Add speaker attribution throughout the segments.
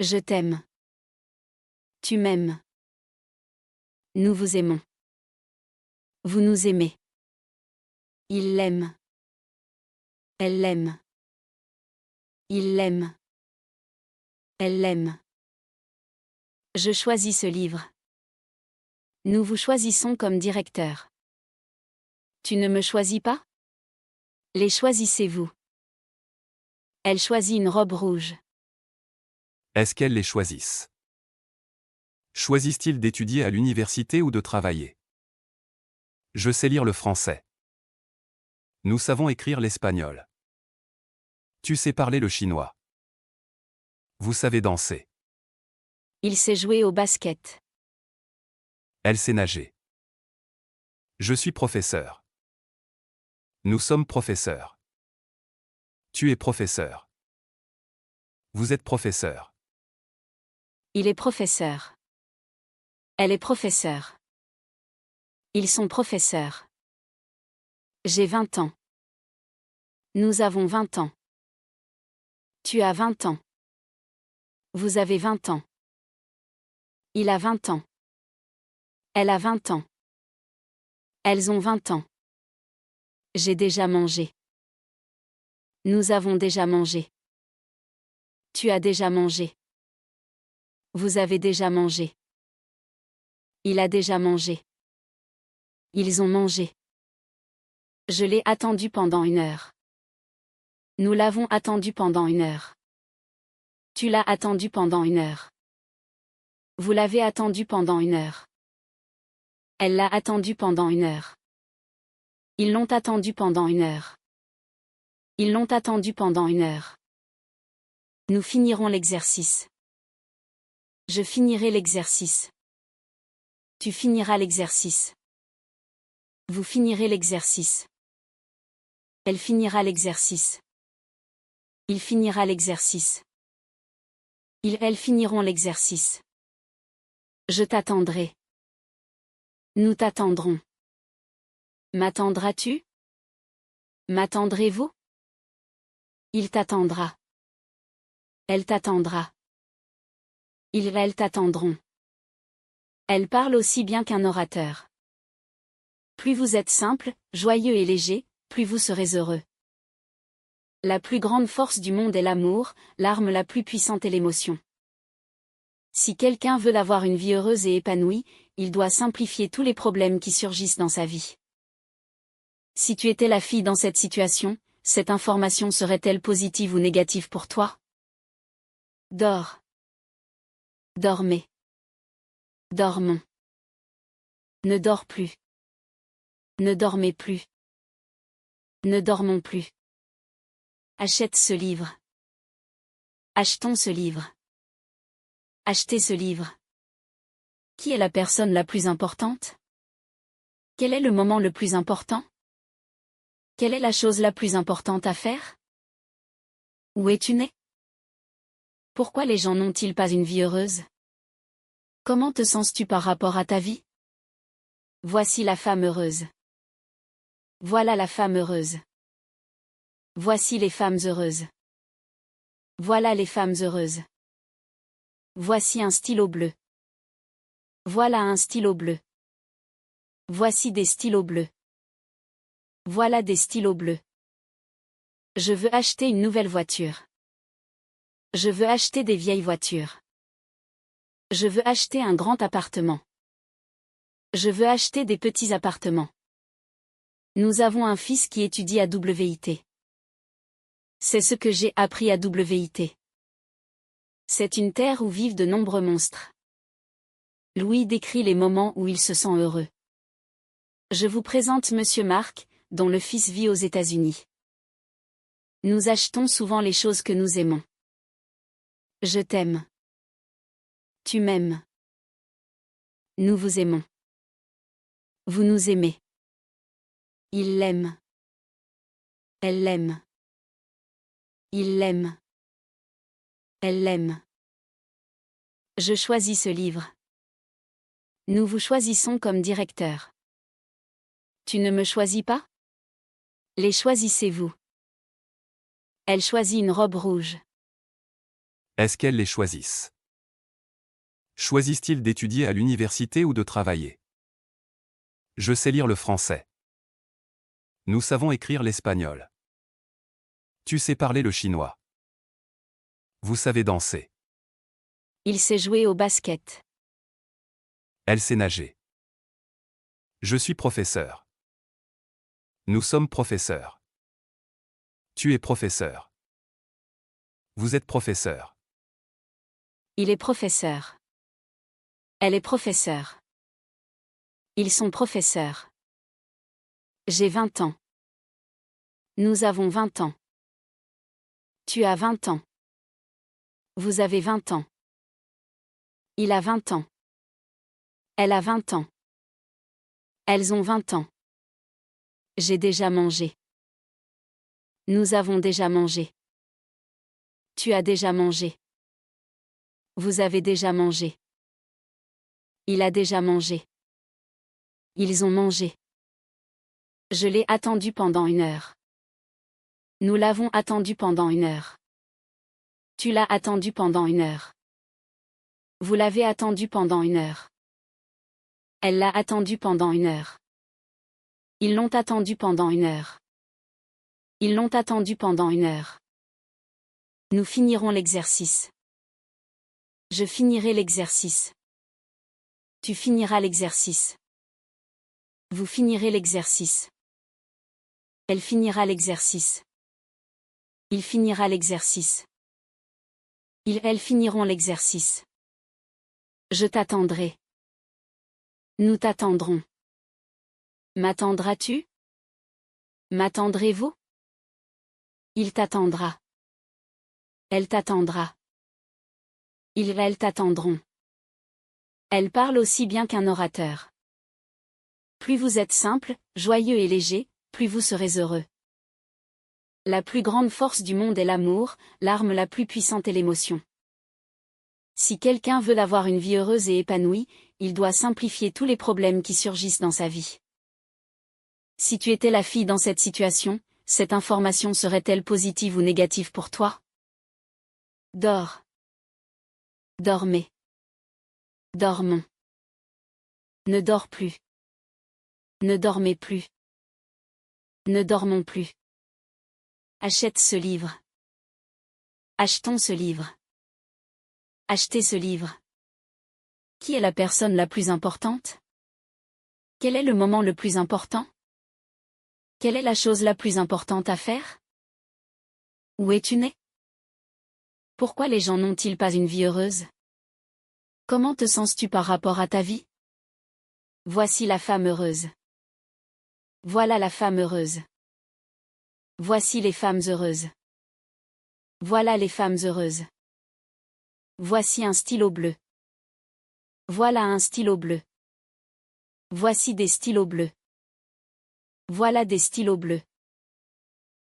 Speaker 1: Je t'aime. Tu m'aimes. Nous vous aimons. Vous nous aimez. Il l'aime. Elle l'aime. Il l'aime. Elle l'aime. Je choisis ce livre. Nous vous choisissons comme directeur. Tu ne me choisis pas? Les choisissez-vous. Elle choisit une robe rouge.
Speaker 2: Est-ce qu'elles les choisissent? Choisissent-ils d'étudier à l'université ou de travailler? Je sais lire le français. Nous savons écrire l'espagnol. Tu sais parler le chinois. Vous savez danser.
Speaker 1: Il sait jouer au basket.
Speaker 2: Elle sait nager. Je suis professeur. Nous sommes professeurs. Tu es professeur. Vous êtes professeur.
Speaker 1: Il est professeur. Elle est professeure. Ils sont professeurs. J'ai 20 ans. Nous avons 20 ans. Tu as 20 ans. Vous avez 20 ans. Il a 20 ans. Elle a 20 ans. Elles ont 20 ans. J'ai déjà mangé. Nous avons déjà mangé. Tu as déjà mangé. Vous avez déjà mangé. Il a déjà mangé. Ils ont mangé. Je l'ai attendu pendant 1 heure. Nous l'avons attendu pendant 1 heure. Tu l'as attendu pendant 1 heure. Vous l'avez attendu pendant 1 heure. Elle l'a attendu pendant 1 heure. Ils l'ont attendu pendant 1 heure. Ils l'ont attendu pendant 1 heure. Nous finirons l'exercice. Je finirai l'exercice. Tu finiras l'exercice. Vous finirez l'exercice. Elle finira l'exercice. Il finira l'exercice. Elles finiront l'exercice. Je t'attendrai. Nous t'attendrons. M'attendras-tu? M'attendrez-vous? Il t'attendra. Elle t'attendra. Elles t'attendront. Elle parle aussi bien qu'un orateur. Plus vous êtes simple, joyeux et léger, plus vous serez heureux. La plus grande force du monde est l'amour, l'arme la plus puissante est l'émotion. Si quelqu'un veut avoir une vie heureuse et épanouie, il doit simplifier tous les problèmes qui surgissent dans sa vie. Si tu étais la fille dans cette situation, cette information serait-elle positive ou négative pour toi? Dors. Dormez. Dormons. Ne dors plus. Ne dormez plus. Ne dormons plus. Achète ce livre. Achetons ce livre. Achetez ce livre. Qui est la personne la plus importante? Quel est le moment le plus important? Quelle est la chose la plus importante à faire? Où es-tu né? Pourquoi les gens n'ont-ils pas une vie heureuse? Comment te sens-tu par rapport à ta vie? Voici la femme heureuse. Voilà la femme heureuse. Voici les femmes heureuses. Voilà les femmes heureuses. Voici un stylo bleu. Voilà un stylo bleu. Voici des stylos bleus. Voilà des stylos bleus. Je veux acheter une nouvelle voiture. Je veux acheter des vieilles voitures. Je veux acheter un grand appartement. Je veux acheter des petits appartements. Nous avons un fils qui étudie à WIT. C'est ce que j'ai appris à WIT. C'est une terre où vivent de nombreux monstres. Louis décrit les moments où il se sent heureux. Je vous présente Monsieur Mark, dont le fils vit aux États-Unis. Nous achetons souvent les choses que nous aimons. Je t'aime. Tu m'aimes. Nous vous aimons. Vous nous aimez. Il l'aime. Elle l'aime. Il l'aime. Elle l'aime. Je choisis ce livre. Nous vous choisissons comme directeur. Tu ne me choisis pas? Les choisissez-vous. Elle choisit une robe rouge.
Speaker 2: Est-ce qu'elles les choisissent? Choisissent-ils d'étudier à l'université ou de travailler? Je sais lire le français. Nous savons écrire l'espagnol. Tu sais parler le chinois. Vous savez danser.
Speaker 1: Il sait jouer au basket.
Speaker 2: Elle sait nager. Je suis professeur. Nous sommes professeurs. Tu es professeur. Vous êtes professeur.
Speaker 1: Il est professeur. Elle est professeure. Ils sont professeurs. J'ai 20 ans. Nous avons 20 ans. Tu as 20 ans. Vous avez 20 ans. Il a 20 ans. Elle a 20 ans. Elles ont 20 ans. J'ai déjà mangé. Nous avons déjà mangé. Tu as déjà mangé. Vous avez déjà mangé. Il a déjà mangé. Ils ont mangé. Je l'ai attendu pendant 1 heure. Nous l'avons attendu pendant 1 heure. Tu l'as attendu pendant 1 heure. Vous l'avez attendu pendant 1 heure. Elle l'a attendu pendant 1 heure. Ils l'ont attendu pendant 1 heure. Ils l'ont attendu pendant 1 heure. Nous finirons l'exercice. Je finirai l'exercice. Tu finiras l'exercice. Vous finirez l'exercice. Elle finira l'exercice. Il finira l'exercice. Elles finiront l'exercice. Je t'attendrai. Nous t'attendrons. M'attendras-tu? M'attendrez-vous? Il t'attendra. Elle t'attendra. Elles t'attendront. Elle parle aussi bien qu'un orateur. Plus vous êtes simple, joyeux et léger, plus vous serez heureux. La plus grande force du monde est l'amour, l'arme la plus puissante est l'émotion. Si quelqu'un veut avoir une vie heureuse et épanouie, il doit simplifier tous les problèmes qui surgissent dans sa vie. Si tu étais la fille dans cette situation, cette information serait-elle positive ou négative pour toi? Dors. Dormez. Dormons. Ne dors plus. Ne dormez plus. Ne dormons plus. Achète ce livre. Achetons ce livre. Achetez ce livre. Qui est la personne la plus importante? Quel est le moment le plus important? Quelle est la chose la plus importante à faire? Où es-tu né? Pourquoi les gens n'ont-ils pas une vie heureuse? Comment te sens-tu par rapport à ta vie? Voici la femme heureuse. Voilà la femme heureuse. Voici les femmes heureuses. Voilà les femmes heureuses. Voici un stylo bleu. Voilà un stylo bleu. Voici des stylos bleus. Voilà des stylos bleus.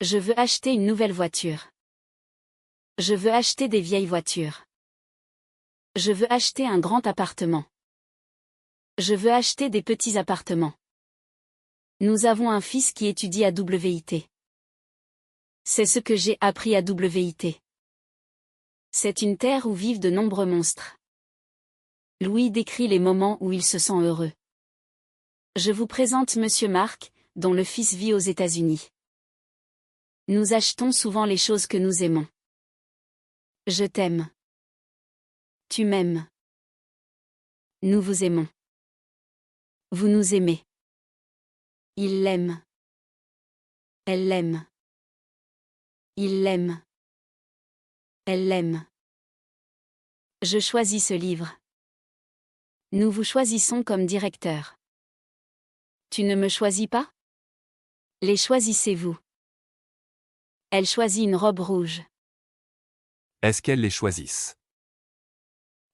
Speaker 1: Je veux acheter une nouvelle voiture. Je veux acheter des vieilles voitures. Je veux acheter un grand appartement. Je veux acheter des petits appartements. Nous avons un fils qui étudie à WIT. C'est ce que j'ai appris à WIT. C'est une terre où vivent de nombreux monstres. Louis décrit les moments où il se sent heureux. Je vous présente Monsieur Mark, dont le fils vit aux États-Unis. Nous achetons souvent les choses que nous aimons. Je t'aime. Tu m'aimes. Nous vous aimons. Vous nous aimez. Il l'aime. Elle l'aime. Il l'aime. Elle l'aime. Je choisis ce livre. Nous vous choisissons comme directeur. Tu ne me choisis pas? Les choisissez-vous. Elle choisit une robe rouge.
Speaker 2: Est-ce qu'elles les choisissent?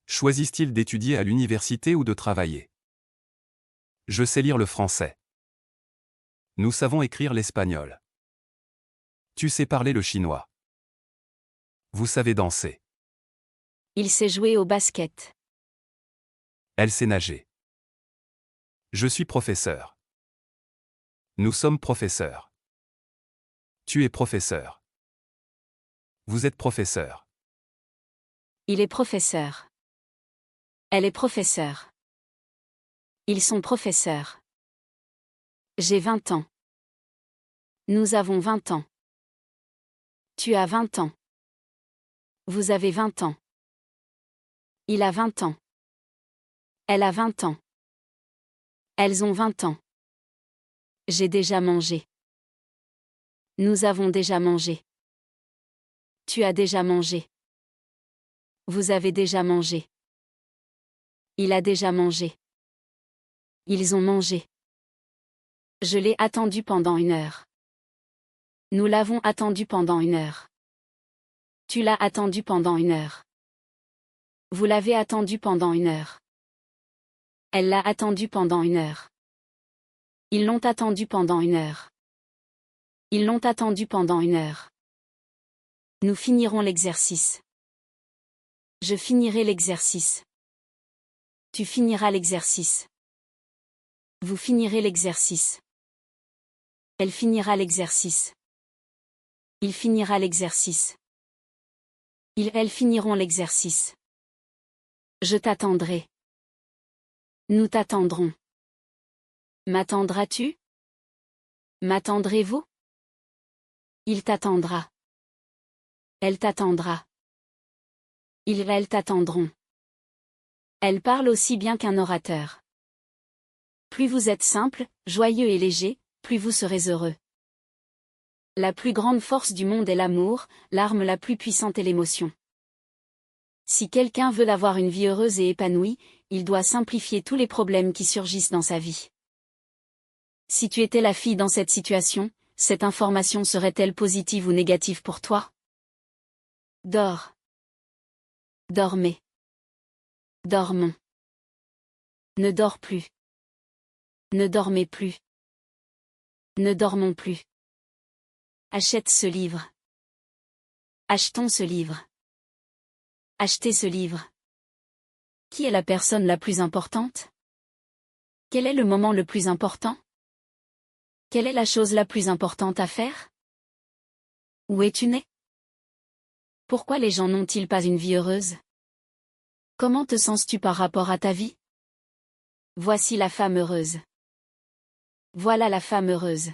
Speaker 2: Choisissent-ils d'étudier à l'université ou de travailler? Je sais lire le français. Nous savons écrire l'espagnol. Tu sais parler le chinois. Vous savez danser.
Speaker 1: Il sait jouer au basket.
Speaker 2: Elle sait nager. Je suis professeur. Nous sommes professeurs. Tu es professeur. Vous êtes professeur.
Speaker 1: Il est professeur. Elle est professeure. Ils sont professeurs. J'ai 20 ans. Nous avons 20 ans. Tu as 20 ans. Vous avez 20 ans. Il a 20 ans. Elle a 20 ans. Elles ont 20 ans. J'ai déjà mangé. Nous avons déjà mangé. Tu as déjà mangé. Vous avez déjà mangé. Il a déjà mangé. Ils ont mangé. Je l'ai attendu pendant 1 heure. Nous l'avons attendu pendant 1 heure. Tu l'as attendu pendant 1 heure. Vous l'avez attendu pendant 1 heure. Elle l'a attendu pendant 1 heure. Ils l'ont attendu pendant 1 heure. Ils l'ont attendu pendant 1 heure. Nous finirons l'exercice. Je finirai l'exercice. Tu finiras l'exercice. Vous finirez l'exercice. Elle finira l'exercice. Il finira l'exercice. Elles finiront l'exercice. Je t'attendrai. Nous t'attendrons. M'attendras-tu? M'attendrez-vous? Il t'attendra. Elle t'attendra. Elles t'attendront. Elle parle aussi bien qu'un orateur. Plus vous êtes simple, joyeux et léger, plus vous serez heureux. La plus grande force du monde est l'amour, l'arme la plus puissante est l'émotion. Si quelqu'un veut avoir une vie heureuse et épanouie, il doit simplifier tous les problèmes qui surgissent dans sa vie. Si tu étais la fille dans cette situation, cette information serait-elle positive ou négative pour toi? Dors. Dormez. Dormons. Ne dors plus. Ne dormez plus. Ne dormons plus. Achète ce livre. Achetons ce livre. Achetez ce livre. Qui est la personne la plus importante? Quel est le moment le plus important? Quelle est la chose la plus importante à faire? Où es-tu né? Pourquoi les gens n'ont-ils pas une vie heureuse? Comment te sens-tu par rapport à ta vie? Voici la femme heureuse. Voilà la femme heureuse.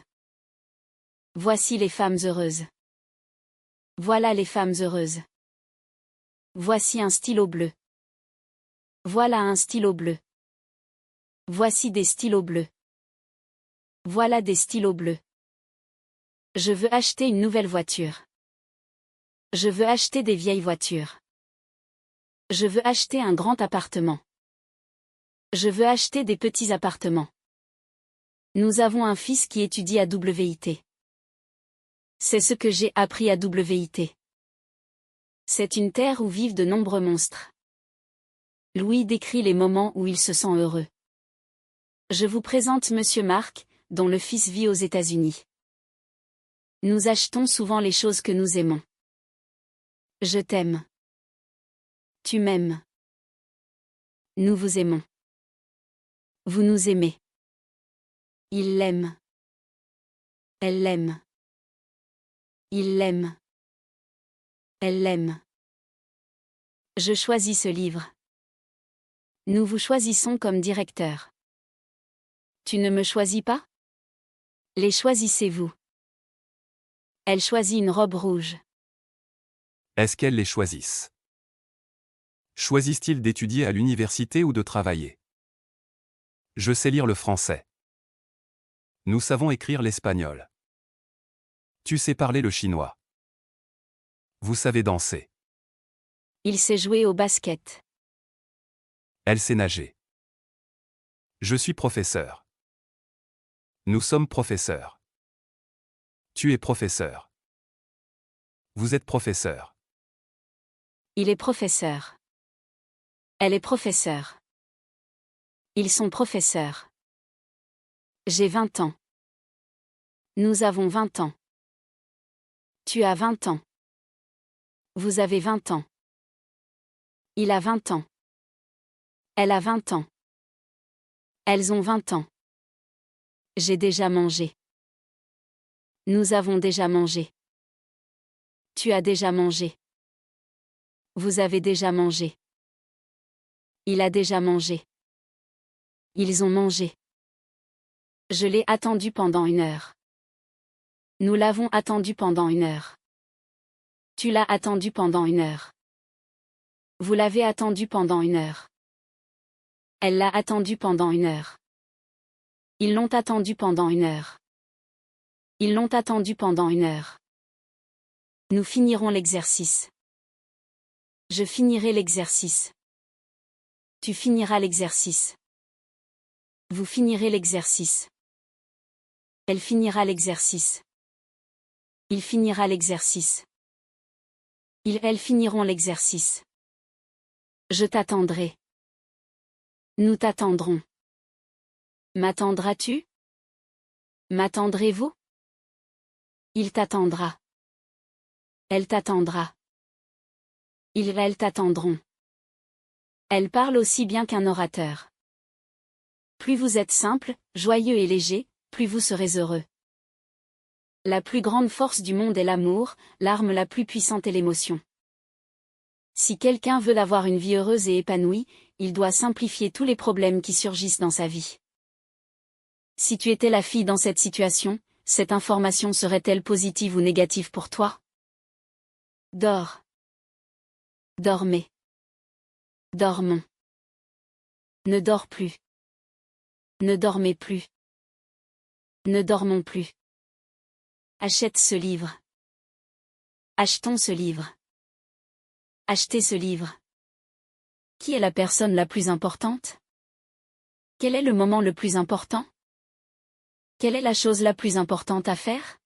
Speaker 1: Voici les femmes heureuses. Voilà les femmes heureuses. Voici un stylo bleu. Voilà un stylo bleu. Voici des stylos bleus. Voilà des stylos bleus. Je veux acheter une nouvelle voiture. Je veux acheter des vieilles voitures. Je veux acheter un grand appartement. Je veux acheter des petits appartements. Nous avons un fils qui étudie à WIT. C'est ce que j'ai appris à WIT. C'est une terre où vivent de nombreux monstres. Louis décrit les moments où il se sent heureux. Je vous présente Monsieur Mark, dont le fils vit aux États-Unis. Nous achetons souvent les choses que nous aimons. Je t'aime. Tu m'aimes. Nous vous aimons. Vous nous aimez. Il l'aime. Elle l'aime. Il l'aime. Elle l'aime. Je choisis ce livre. Nous vous choisissons comme directeur. Tu ne me choisis pas? Les choisissez-vous. Elle choisit une robe rouge.
Speaker 2: Est-ce qu'elles les choisissent? Choisissent-ils d'étudier à l'université ou de travailler? Je sais lire le français. Nous savons écrire l'espagnol. Tu sais parler le chinois. Vous savez danser.
Speaker 1: Il sait jouer au basket.
Speaker 2: Elle sait nager. Je suis professeur. Nous sommes professeurs. Tu es professeur. Vous êtes professeur.
Speaker 1: Il est professeur. Elle est professeure. Ils sont professeurs. J'ai 20 ans. Nous avons 20 ans. Tu as 20 ans. Vous avez 20 ans. Il a 20 ans. Elle a 20 ans. Elles ont 20 ans. J'ai déjà mangé. Nous avons déjà mangé. Tu as déjà mangé. Vous avez déjà mangé. Il a déjà mangé. Ils ont mangé. Je l'ai attendu pendant 1 heure. Nous l'avons attendu pendant 1 heure. Tu l'as attendu pendant 1 heure. Vous l'avez attendu pendant 1 heure. Elle l'a attendu pendant 1 heure. Ils l'ont attendu pendant 1 heure. Ils l'ont attendu pendant 1 heure. Nous finirons l'exercice. Je finirai l'exercice. Tu finiras l'exercice. Vous finirez l'exercice. Elle finira l'exercice. Il finira l'exercice. Elles finiront l'exercice. Je t'attendrai. Nous t'attendrons. M'attendras-tu? M'attendrez-vous? Il t'attendra. Elle t'attendra. Elles t'attendront. Elle parle aussi bien qu'un orateur. Plus vous êtes simple, joyeux et léger, plus vous serez heureux. La plus grande force du monde est l'amour, l'arme la plus puissante est l'émotion. Si quelqu'un veut avoir une vie heureuse et épanouie, il doit simplifier tous les problèmes qui surgissent dans sa vie. Si tu étais la fille dans cette situation, cette information serait-elle positive ou négative pour toi? Dors. Dormez. Dormons. Ne dors plus. Ne dormez plus. Ne dormons plus. Achète ce livre. Achetons ce livre. Achetez ce livre. Qui est la personne la plus importante? Quel est le moment le plus important? Quelle est la chose la plus importante à faire?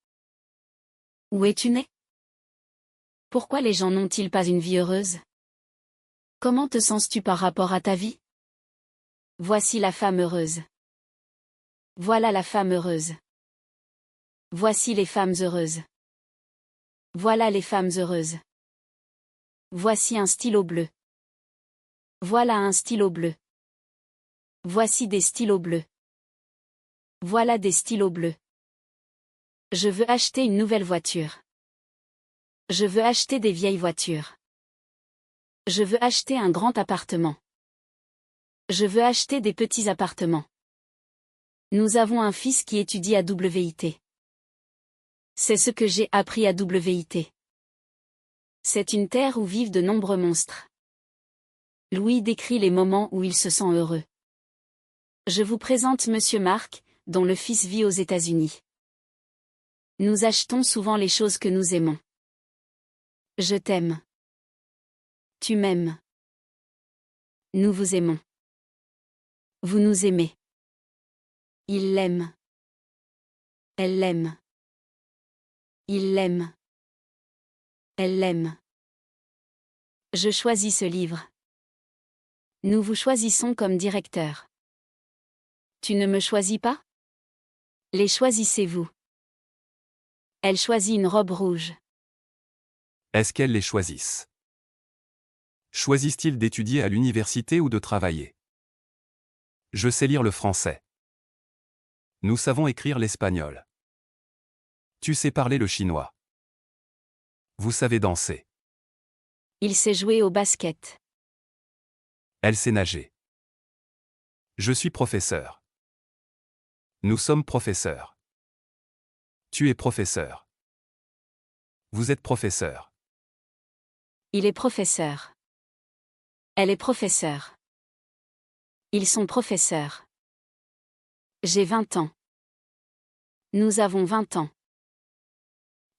Speaker 1: Où es-tu né? Pourquoi les gens n'ont-ils pas une vie heureuse? Comment te sens-tu par rapport à ta vie? Voici la femme heureuse. Voilà la femme heureuse. Voici les femmes heureuses. Voilà les femmes heureuses. Voici un stylo bleu. Voilà un stylo bleu. Voici des stylos bleus. Voilà des stylos bleus. Je veux acheter une nouvelle voiture. Je veux acheter des vieilles voitures. Je veux acheter un grand appartement. Je veux acheter des petits appartements. Nous avons un fils qui étudie à WIT. C'est ce que j'ai appris à WIT. C'est une terre où vivent de nombreux monstres. Louis décrit les moments où il se sent heureux. Je vous présente Monsieur Mark, dont le fils vit aux États-Unis. Nous achetons souvent les choses que nous aimons. Je t'aime. Tu m'aimes. Nous vous aimons. Vous nous aimez. Il l'aime. Elle l'aime. Il l'aime. Elle l'aime. Je choisis ce livre. Nous vous choisissons comme directeur. Tu ne me choisis pas? Les choisissez-vous. Elle choisit une robe rouge.
Speaker 2: Est-ce qu'elles les choisissent? Choisissent-ils d'étudier à l'université ou de travailler? Je sais lire le français. Nous savons écrire l'espagnol. Tu sais parler le chinois. Vous savez danser.
Speaker 1: Il sait jouer au basket.
Speaker 2: Elle sait nager. Je suis professeur. Nous sommes professeurs. Tu es professeur. Vous êtes professeur.
Speaker 1: Il est professeur. Elle est professeure. Ils sont professeurs. J'ai 20 ans. Nous avons 20 ans.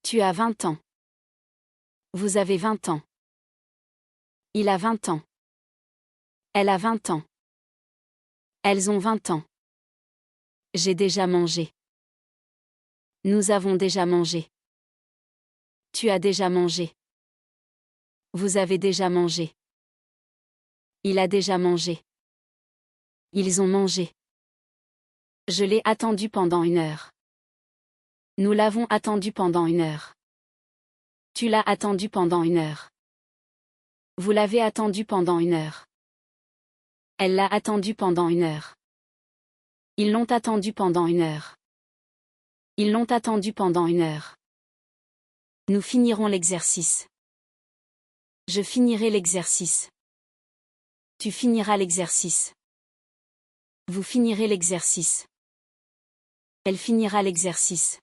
Speaker 1: Tu as 20 ans. Vous avez 20 ans. Il a 20 ans. Elle a 20 ans. Elles ont 20 ans. J'ai déjà mangé. Nous avons déjà mangé. Tu as déjà mangé. Vous avez déjà mangé. Il a déjà mangé. Ils ont mangé. Je l'ai attendu pendant 1 heure. Nous l'avons attendu pendant 1 heure. Tu l'as attendu pendant 1 heure. Vous l'avez attendu pendant 1 heure. Elle l'a attendu pendant 1 heure. Ils l'ont attendu pendant 1 heure. Ils l'ont attendu pendant 1 heure. Nous finirons l'exercice. Je finirai l'exercice. Tu finiras l'exercice. Vous finirez l'exercice. Elle finira l'exercice.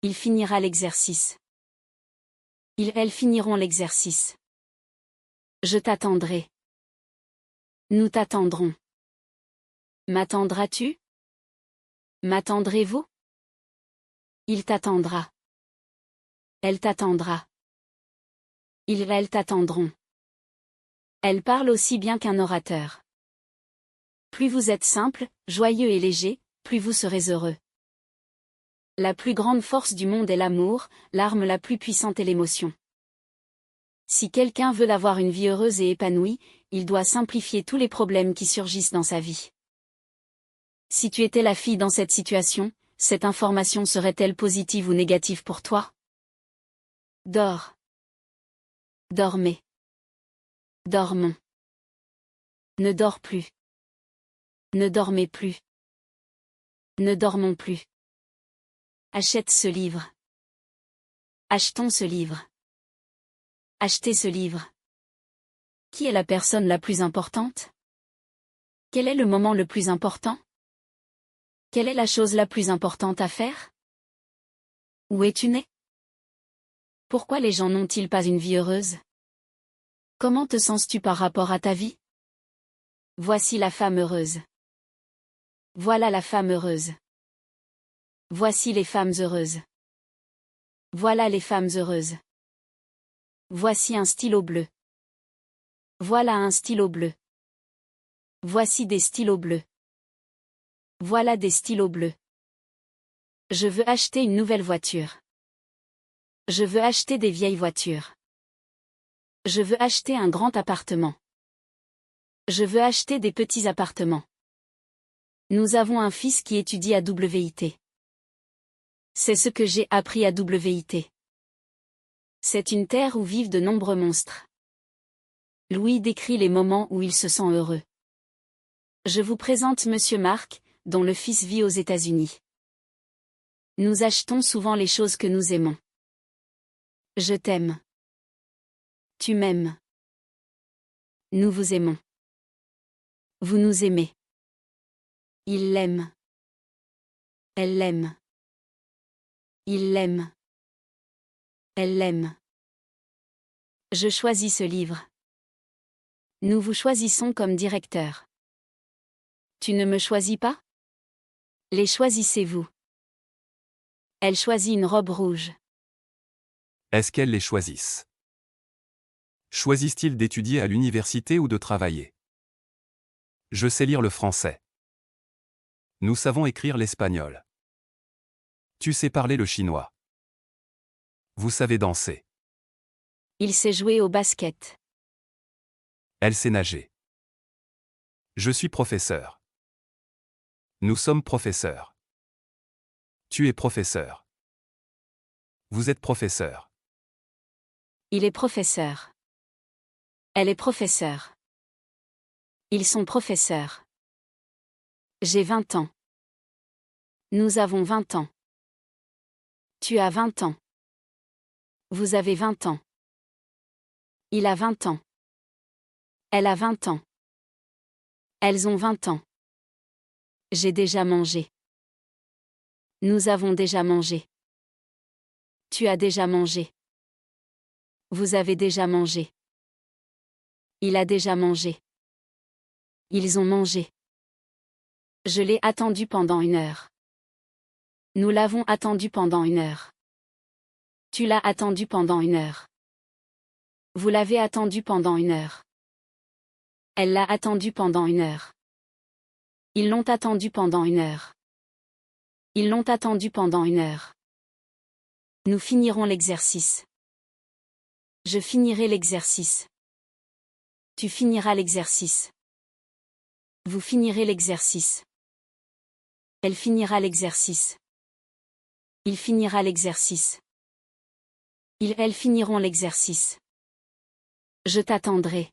Speaker 1: Il finira l'exercice. Elles finiront l'exercice. Je t'attendrai. Nous t'attendrons. M'attendras-tu? M'attendrez-vous? Il t'attendra. Elle t'attendra. Elles t'attendront. Elle parle aussi bien qu'un orateur. Plus vous êtes simple, joyeux et léger, plus vous serez heureux. La plus grande force du monde est l'amour, l'arme la plus puissante est l'émotion. Si quelqu'un veut avoir une vie heureuse et épanouie, il doit simplifier tous les problèmes qui surgissent dans sa vie. Si tu étais la fille dans cette situation, cette information serait-elle positive ou négative pour toi? Dors. Dormez. Dormons. Ne dors plus. Ne dormez plus. Ne dormons plus. Achète ce livre. Achetons ce livre. Achetez ce livre. Qui est la personne la plus importante? Quel est le moment le plus important? Quelle est la chose la plus importante à faire? Où es-tu né? Pourquoi les gens n'ont-ils pas une vie heureuse? Comment te sens-tu par rapport à ta vie? Voici la femme heureuse. Voilà la femme heureuse. Voici les femmes heureuses. Voilà les femmes heureuses. Voici un stylo bleu. Voilà un stylo bleu. Voici des stylos bleus. Voilà des stylos bleus. Je veux acheter une nouvelle voiture. Je veux acheter des vieilles voitures. Je veux acheter un grand appartement. Je veux acheter des petits appartements. Nous avons un fils qui étudie à WIT. C'est ce que j'ai appris à WIT. C'est une terre où vivent de nombreux monstres. Louis décrit les moments où il se sent heureux. Je vous présente Monsieur Mark, dont le fils vit aux États-Unis. Nous achetons souvent les choses que nous aimons. Je t'aime. Tu m'aimes. Nous vous aimons. Vous nous aimez. Il l'aime. Elle l'aime. Il l'aime. Elle l'aime. Je choisis ce livre. Nous vous choisissons comme directeur. Tu ne me choisis pas? Les choisissez-vous. Elle choisit une robe rouge.
Speaker 2: Est-ce qu'elles les choisissent? Choisissent-ils d'étudier à l'université ou de travailler? Je sais lire le français. Nous savons écrire l'espagnol. Tu sais parler le chinois. Vous savez danser.
Speaker 1: Il sait jouer au basket.
Speaker 2: Elle sait nager. Je suis professeur. Nous sommes professeurs. Tu es professeur. Vous êtes professeur.
Speaker 1: Il est professeur. Elle est professeure. Ils sont professeurs. J'ai 20 ans. Nous avons 20 ans. Tu as 20 ans. Vous avez 20 ans. Il a 20 ans. Elle a 20 ans. Elles ont 20 ans. J'ai déjà mangé. Nous avons déjà mangé. Tu as déjà mangé. Vous avez déjà mangé. Il a déjà mangé. Ils ont mangé. Je l'ai attendu pendant 1 heure. Nous l'avons attendu pendant 1 heure. Tu l'as attendu pendant 1 heure. Vous l'avez attendu pendant 1 heure. Elle l'a attendu pendant 1 heure. Ils l'ont attendu pendant 1 heure. Ils l'ont attendu pendant 1 heure. Nous finirons l'exercice. Je finirai l'exercice. Tu finiras l'exercice. Vous finirez l'exercice. Elle finira l'exercice. Il finira l'exercice. Elles finiront l'exercice. Je t'attendrai.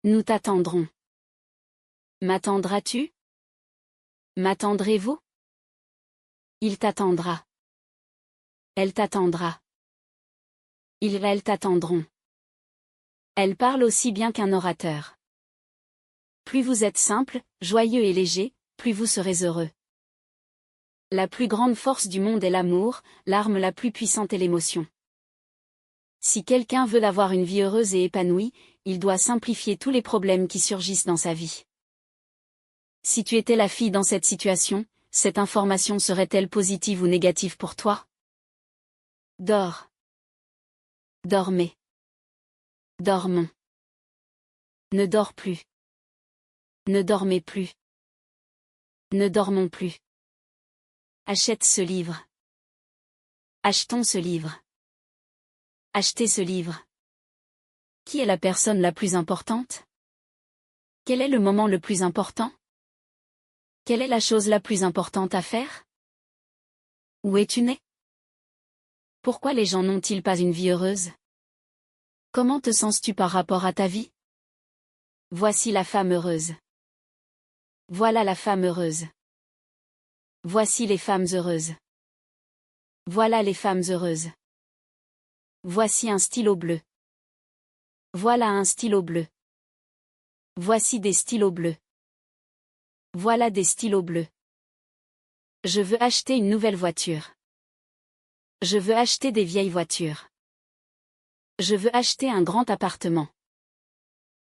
Speaker 1: Nous t'attendrons. M'attendras-tu? M'attendrez-vous? Il t'attendra. Elle t'attendra. Elles t'attendront. Elle parle aussi bien qu'un orateur. Plus vous êtes simple, joyeux et léger, plus vous serez heureux. La plus grande force du monde est l'amour, l'arme la plus puissante est l'émotion. Si quelqu'un veut avoir une vie heureuse et épanouie, il doit simplifier tous les problèmes qui surgissent dans sa vie. Si tu étais la fille dans cette situation, cette information serait-elle positive ou négative pour toi? Dors. Dormez. Dormons. Ne dors plus. Ne dormez plus. Ne dormons plus. Achète ce livre. Achetons ce livre. Achetez ce livre. Qui est la personne la plus importante? Quel est le moment le plus important? Quelle est la chose la plus importante à faire? Où es-tu né? Pourquoi les gens n'ont-ils pas une vie heureuse? Comment te sens-tu par rapport à ta vie? Voici la femme heureuse. Voilà la femme heureuse. Voici les femmes heureuses. Voilà les femmes heureuses. Voici un stylo bleu. Voilà un stylo bleu. Voici des stylos bleus. Voilà des stylos bleus. Je veux acheter une nouvelle voiture. Je veux acheter des vieilles voitures. Je veux acheter un grand appartement.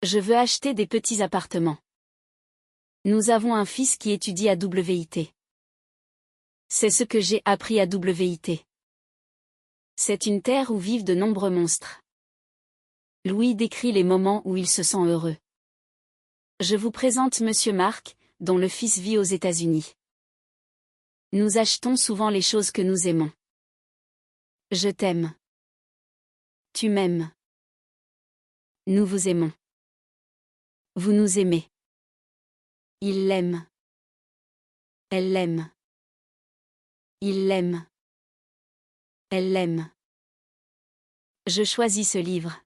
Speaker 1: Je veux acheter des petits appartements. Nous avons un fils qui étudie à WIT. C'est ce que j'ai appris à WIT. C'est une terre où vivent de nombreux monstres. Louis décrit les moments où il se sent heureux. Je vous présente Monsieur Mark, dont le fils vit aux États-Unis. Nous achetons souvent les choses que nous aimons. Je t'aime. Tu m'aimes. Nous vous aimons. Vous nous aimez. Il l'aime. Elle l'aime. Il l'aime. Elle l'aime. Je choisis ce livre.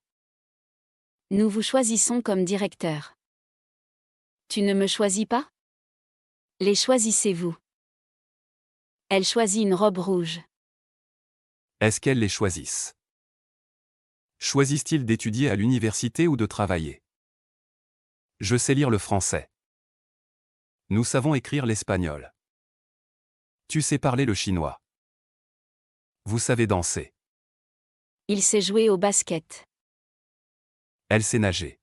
Speaker 1: Nous vous choisissons comme directeur. Tu ne me choisis pas? Les choisissez-vous. Elle choisit une robe rouge.
Speaker 2: Est-ce qu'elles les choisissent? Choisissent-ils d'étudier à l'université ou de travailler? Je sais lire le français. Nous savons écrire l'espagnol. Tu sais parler le chinois. Vous savez danser.
Speaker 1: Il sait jouer au basket.
Speaker 2: Elle sait nager.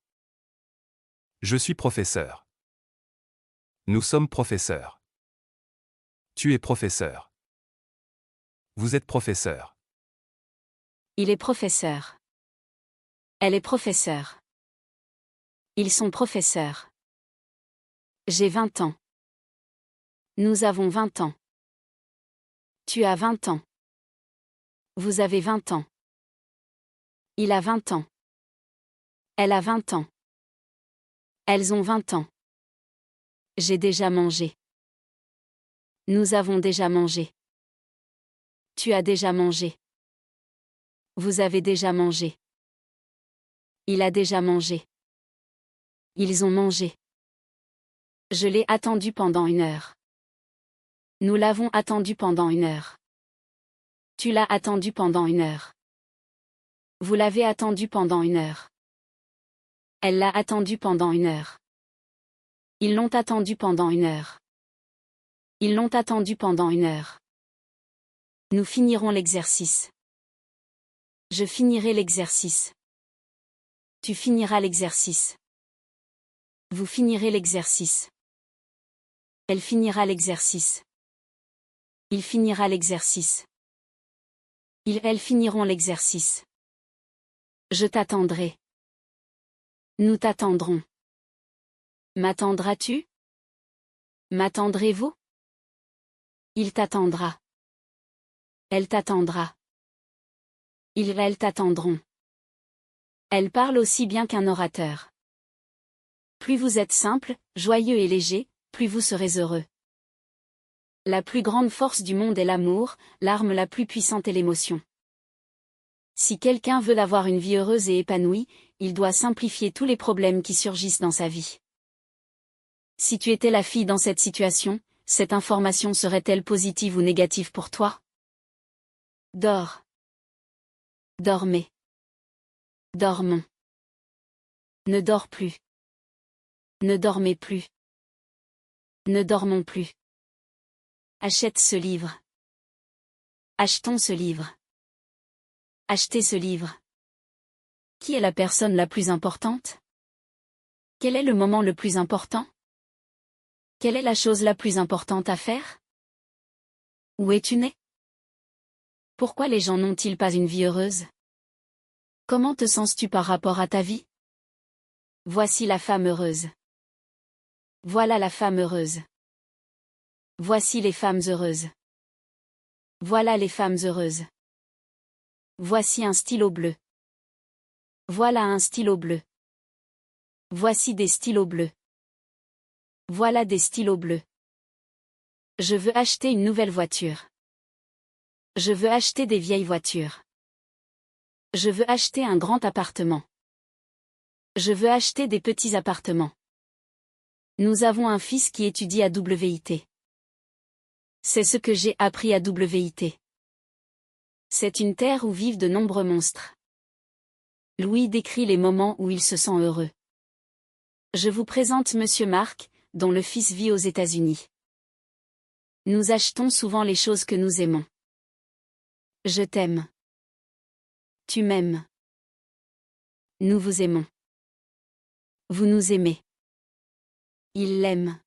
Speaker 2: Je suis professeur. Nous sommes professeurs. Tu es professeur. Vous êtes professeur.
Speaker 1: Il est professeur. Elle est professeure. Ils sont professeurs. J'ai 20 ans. Nous avons 20 ans. Tu as 20 ans. Vous avez 20 ans. Il a 20 ans. Elle a 20 ans. Elles ont 20 ans. J'ai déjà mangé. Nous avons déjà mangé. Tu as déjà mangé. Vous avez déjà mangé. Il a déjà mangé. Ils ont mangé. Je l'ai attendu pendant 1 heure. Nous l'avons attendu pendant 1 heure. Tu l'as attendu pendant 1 heure. Vous l'avez attendu pendant 1 heure. Elle l'a attendu pendant 1 heure. Ils l'ont attendu pendant 1 heure. Ils l'ont attendu pendant 1 heure. Nous finirons l'exercice. Je finirai l'exercice. Tu finiras l'exercice. Vous finirez l'exercice. Elle finira l'exercice. Il finira l'exercice. Elles finiront l'exercice. Je t'attendrai. Nous t'attendrons. M'attendras-tu? M'attendrez-vous? Il t'attendra. Elle t'attendra. Elles t'attendront. Elle parle aussi bien qu'un orateur. Plus vous êtes simple, joyeux et léger, plus vous serez heureux. La plus grande force du monde est l'amour, l'arme la plus puissante est l'émotion. Si quelqu'un veut avoir une vie heureuse et épanouie, il doit simplifier tous les problèmes qui surgissent dans sa vie. Si tu étais la fille dans cette situation, cette information serait-elle positive ou négative pour toi? Dors. Dormez. Dormons. Ne dors plus. Ne dormez plus. Ne dormons plus. Achète ce livre. Achetons ce livre. Achetez ce livre. Qui est la personne la plus importante? Quel est le moment le plus important? Quelle est la chose la plus importante à faire? Où es-tu né? Pourquoi les gens n'ont-ils pas une vie heureuse? Comment te sens-tu par rapport à ta vie? Voici la femme heureuse. Voilà la femme heureuse. Voici les femmes heureuses. Voilà les femmes heureuses. Voici un stylo bleu. Voilà un stylo bleu. Voici des stylos bleus. Voilà des stylos bleus. Je veux acheter une nouvelle voiture. Je veux acheter des vieilles voitures. Je veux acheter un grand appartement. Je veux acheter des petits appartements. Nous avons un fils qui étudie à WIT. C'est ce que j'ai appris à WIT. C'est une terre où vivent de nombreux monstres. Louis décrit les moments où il se sent heureux. Je vous présente Monsieur Mark, dont le fils vit aux États-Unis. Nous achetons souvent les choses que nous aimons. Je t'aime. Tu m'aimes. Nous vous aimons. Vous nous aimez. Il l'aime.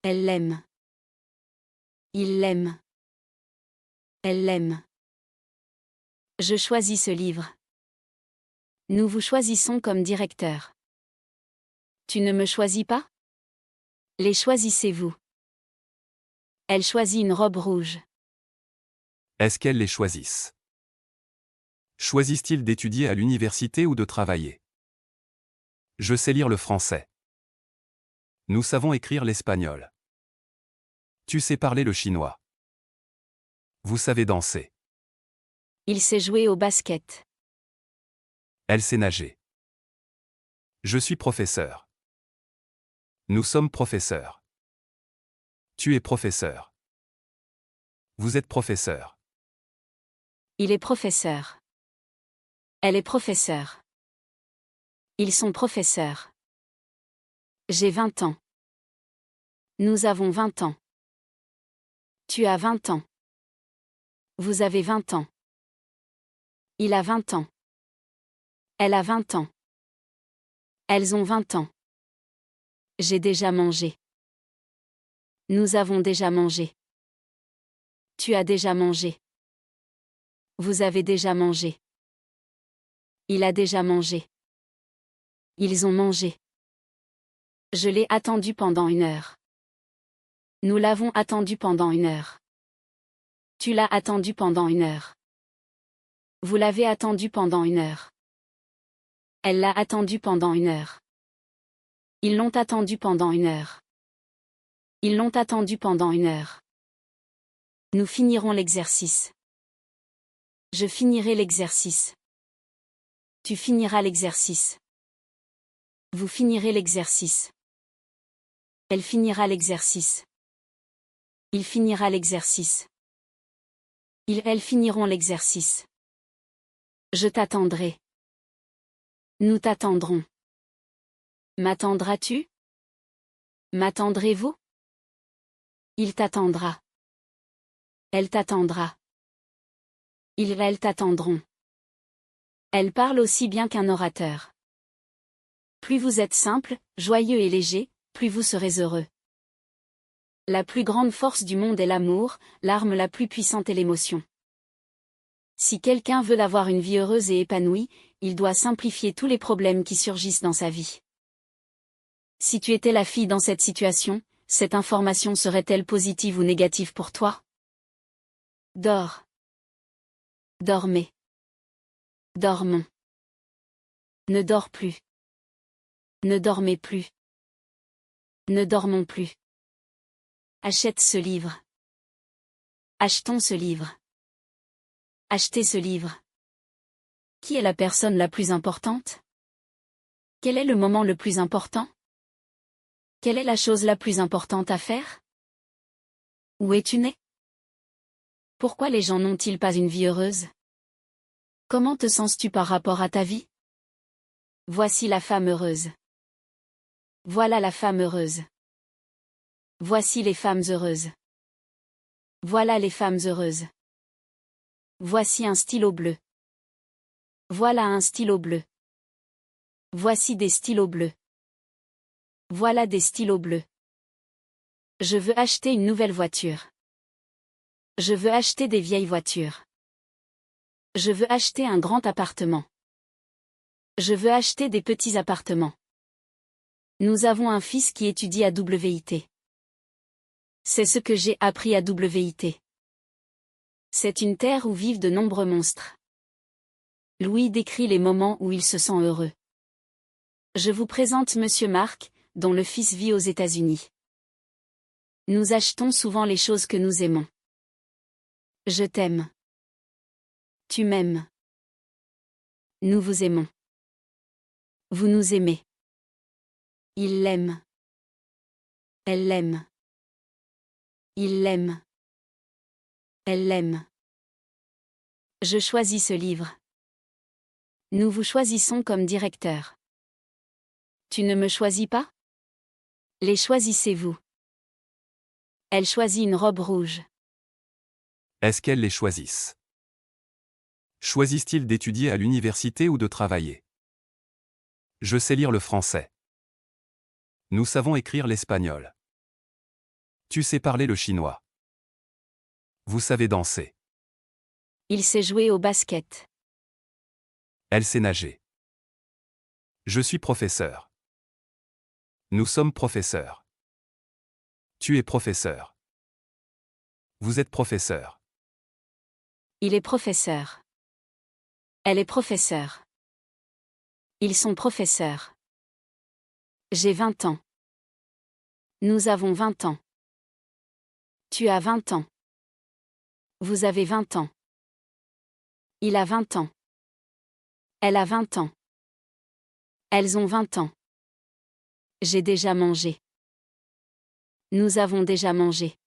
Speaker 1: Elle l'aime. Il l'aime. Elle l'aime. Je choisis ce livre. Nous vous choisissons comme directeur. Tu ne me choisis pas? Les choisissez-vous. Elle choisit une robe rouge.
Speaker 2: Est-ce qu'elles les choisissent? Choisissent-ils d'étudier à l'université ou de travailler? Je sais lire le français. Nous savons écrire l'espagnol. Tu sais parler le chinois. Vous savez danser.
Speaker 1: Il sait jouer au basket.
Speaker 2: Elle sait nager. Je suis professeur. Nous sommes professeurs. Tu es professeur. Vous êtes professeur.
Speaker 1: Il est professeur. Elle est professeure. Ils sont professeurs. J'ai 20 ans. Nous avons 20 ans. Tu as 20 ans. Vous avez 20 ans. Il a 20 ans. Elle a 20 ans. Elles ont 20 ans. J'ai déjà mangé. Nous avons déjà mangé. Tu as déjà mangé. Vous avez déjà mangé. Il a déjà mangé. Ils ont mangé. Je l'ai attendu pendant 1 heure. Nous l'avons attendu pendant 1 heure. Tu l'as attendu pendant 1 heure. Vous l'avez attendu pendant 1 heure. Elle l'a attendu pendant 1 heure. Ils l'ont attendu pendant 1 heure. Ils l'ont attendu pendant 1 heure. Nous finirons l'exercice. Je finirai l'exercice. Tu finiras l'exercice. Vous finirez l'exercice. Elle finira l'exercice. Il finira l'exercice. Elles finiront l'exercice. Je t'attendrai. Nous t'attendrons. M'attendras-tu? M'attendrez-vous? Il t'attendra. Elle t'attendra. Elles t'attendront. Elle parle aussi bien qu'un orateur. Plus vous êtes simple, joyeux et léger, plus vous serez heureux. La plus grande force du monde est l'amour, l'arme la plus puissante est l'émotion. Si quelqu'un veut avoir une vie heureuse et épanouie, il doit simplifier tous les problèmes qui surgissent dans sa vie. Si tu étais la fille dans cette situation, cette information serait-elle positive ou négative pour toi? Dors. Dormez. Dormons. Ne dors plus. Ne dormez plus. Ne dormons plus. Achète ce livre. Achetons ce livre. Achetez ce livre. Qui est la personne la plus importante? Quel est le moment le plus important? Quelle est la chose la plus importante à faire? Où es-tu né? Pourquoi les gens n'ont-ils pas une vie heureuse? Comment te sens-tu par rapport à ta vie? Voici la femme heureuse. Voilà la femme heureuse. Voici les femmes heureuses. Voilà les femmes heureuses. Voici un stylo bleu. Voilà un stylo bleu. Voici des stylos bleus. Voilà des stylos bleus. Je veux acheter une nouvelle voiture. Je veux acheter des vieilles voitures. Je veux acheter un grand appartement. Je veux acheter des petits appartements. Nous avons un fils qui étudie à WIT. C'est ce que j'ai appris à WIT. C'est une terre où vivent de nombreux monstres. Louis décrit les moments où il se sent heureux. Je vous présente Monsieur Mark, dont le fils vit aux États-Unis. Nous achetons souvent les choses que nous aimons. Je t'aime. Tu m'aimes. Nous vous aimons. Vous nous aimez. Il l'aime. Elle l'aime. Il l'aime. Elle l'aime. Je choisis ce livre. Nous vous choisissons comme directeur. Tu ne me choisis pas? Les choisissez-vous. Elle choisit une robe rouge.
Speaker 2: Est-ce qu'elles les choisissent? Choisissent-ils d'étudier à l'université ou de travailler? Je sais lire le français. Nous savons écrire l'espagnol. Tu sais parler le chinois. Vous savez danser.
Speaker 1: Il sait jouer au basket.
Speaker 2: Elle sait nager. Je suis professeur. Nous sommes professeurs. Tu es professeur. Vous êtes professeur.
Speaker 1: Il est professeur. Elle est professeure. Ils sont professeurs. J'ai 20 ans. Nous avons 20 ans. Tu as 20 ans. Vous avez 20 ans. Il a 20 ans. Elle a 20 ans. Elles ont 20 ans. J'ai déjà mangé. Nous avons déjà mangé.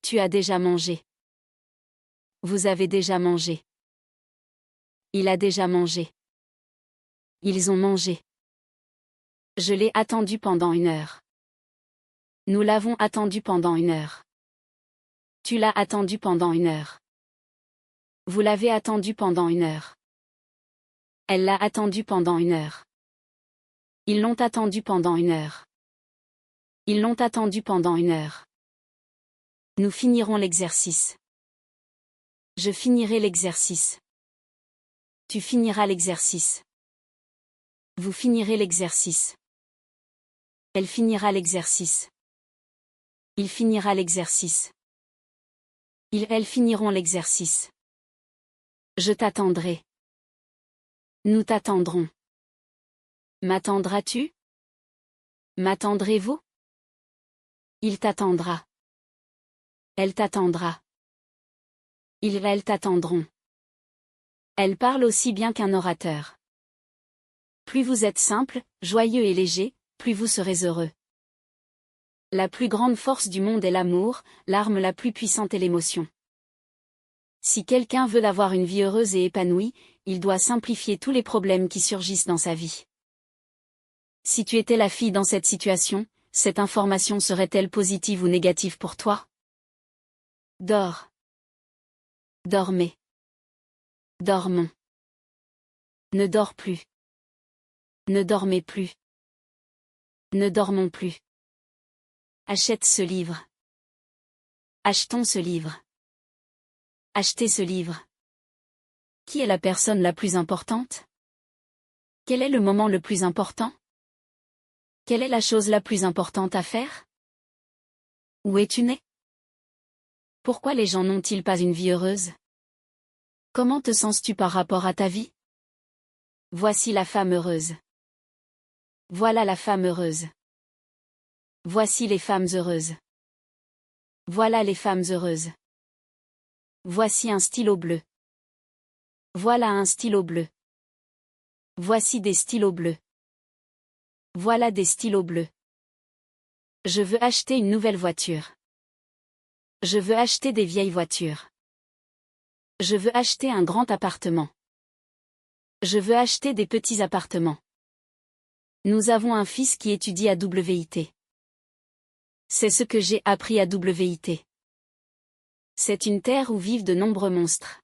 Speaker 1: Tu as déjà mangé. Vous avez déjà mangé. Il a déjà mangé. Ils ont mangé. Je l'ai attendu pendant 1 heure. Nous l'avons attendu pendant 1 heure. Tu l'as attendu pendant 1 heure. Vous l'avez attendu pendant 1 heure. Elle l'a attendu pendant 1 heure. Ils l'ont attendu pendant 1 heure. Ils l'ont attendu pendant 1 heure. Nous finirons l'exercice. Je finirai l'exercice. Tu finiras l'exercice. Vous finirez l'exercice. Elle finira l'exercice. Il finira l'exercice. Elles finiront l'exercice. Je t'attendrai. Nous t'attendrons. M'attendras-tu? M'attendrez-vous? Il t'attendra. Elle t'attendra. Elles t'attendront. Elle parle aussi bien qu'un orateur. Plus vous êtes simple, joyeux et léger, plus vous serez heureux. La plus grande force du monde est l'amour, l'arme la plus puissante est l'émotion. Si quelqu'un veut avoir une vie heureuse et épanouie, il doit simplifier tous les problèmes qui surgissent dans sa vie. Si tu étais la fille dans cette situation, cette information serait-elle positive ou négative pour toi? Dors. Dormez. Dormons. Ne dors plus. Ne dormez plus. Ne dormons plus. Achète ce livre. Achetons ce livre. Achetez ce livre. Qui est la personne la plus importante? Quel est le moment le plus important? Quelle est la chose la plus importante à faire? Où es-tu né? Pourquoi les gens n'ont-ils pas une vie heureuse? Comment te sens-tu par rapport à ta vie? Voici la femme heureuse. Voilà la femme heureuse. Voici les femmes heureuses. Voilà les femmes heureuses. Voici un stylo bleu. Voilà un stylo bleu. Voici des stylos bleus. Voilà des stylos bleus. Je veux acheter une nouvelle voiture. Je veux acheter des vieilles voitures. Je veux acheter un grand appartement. Je veux acheter des petits appartements. Nous avons un fils qui étudie à WIT. C'est ce que j'ai appris à WIT. C'est une terre où vivent de nombreux monstres.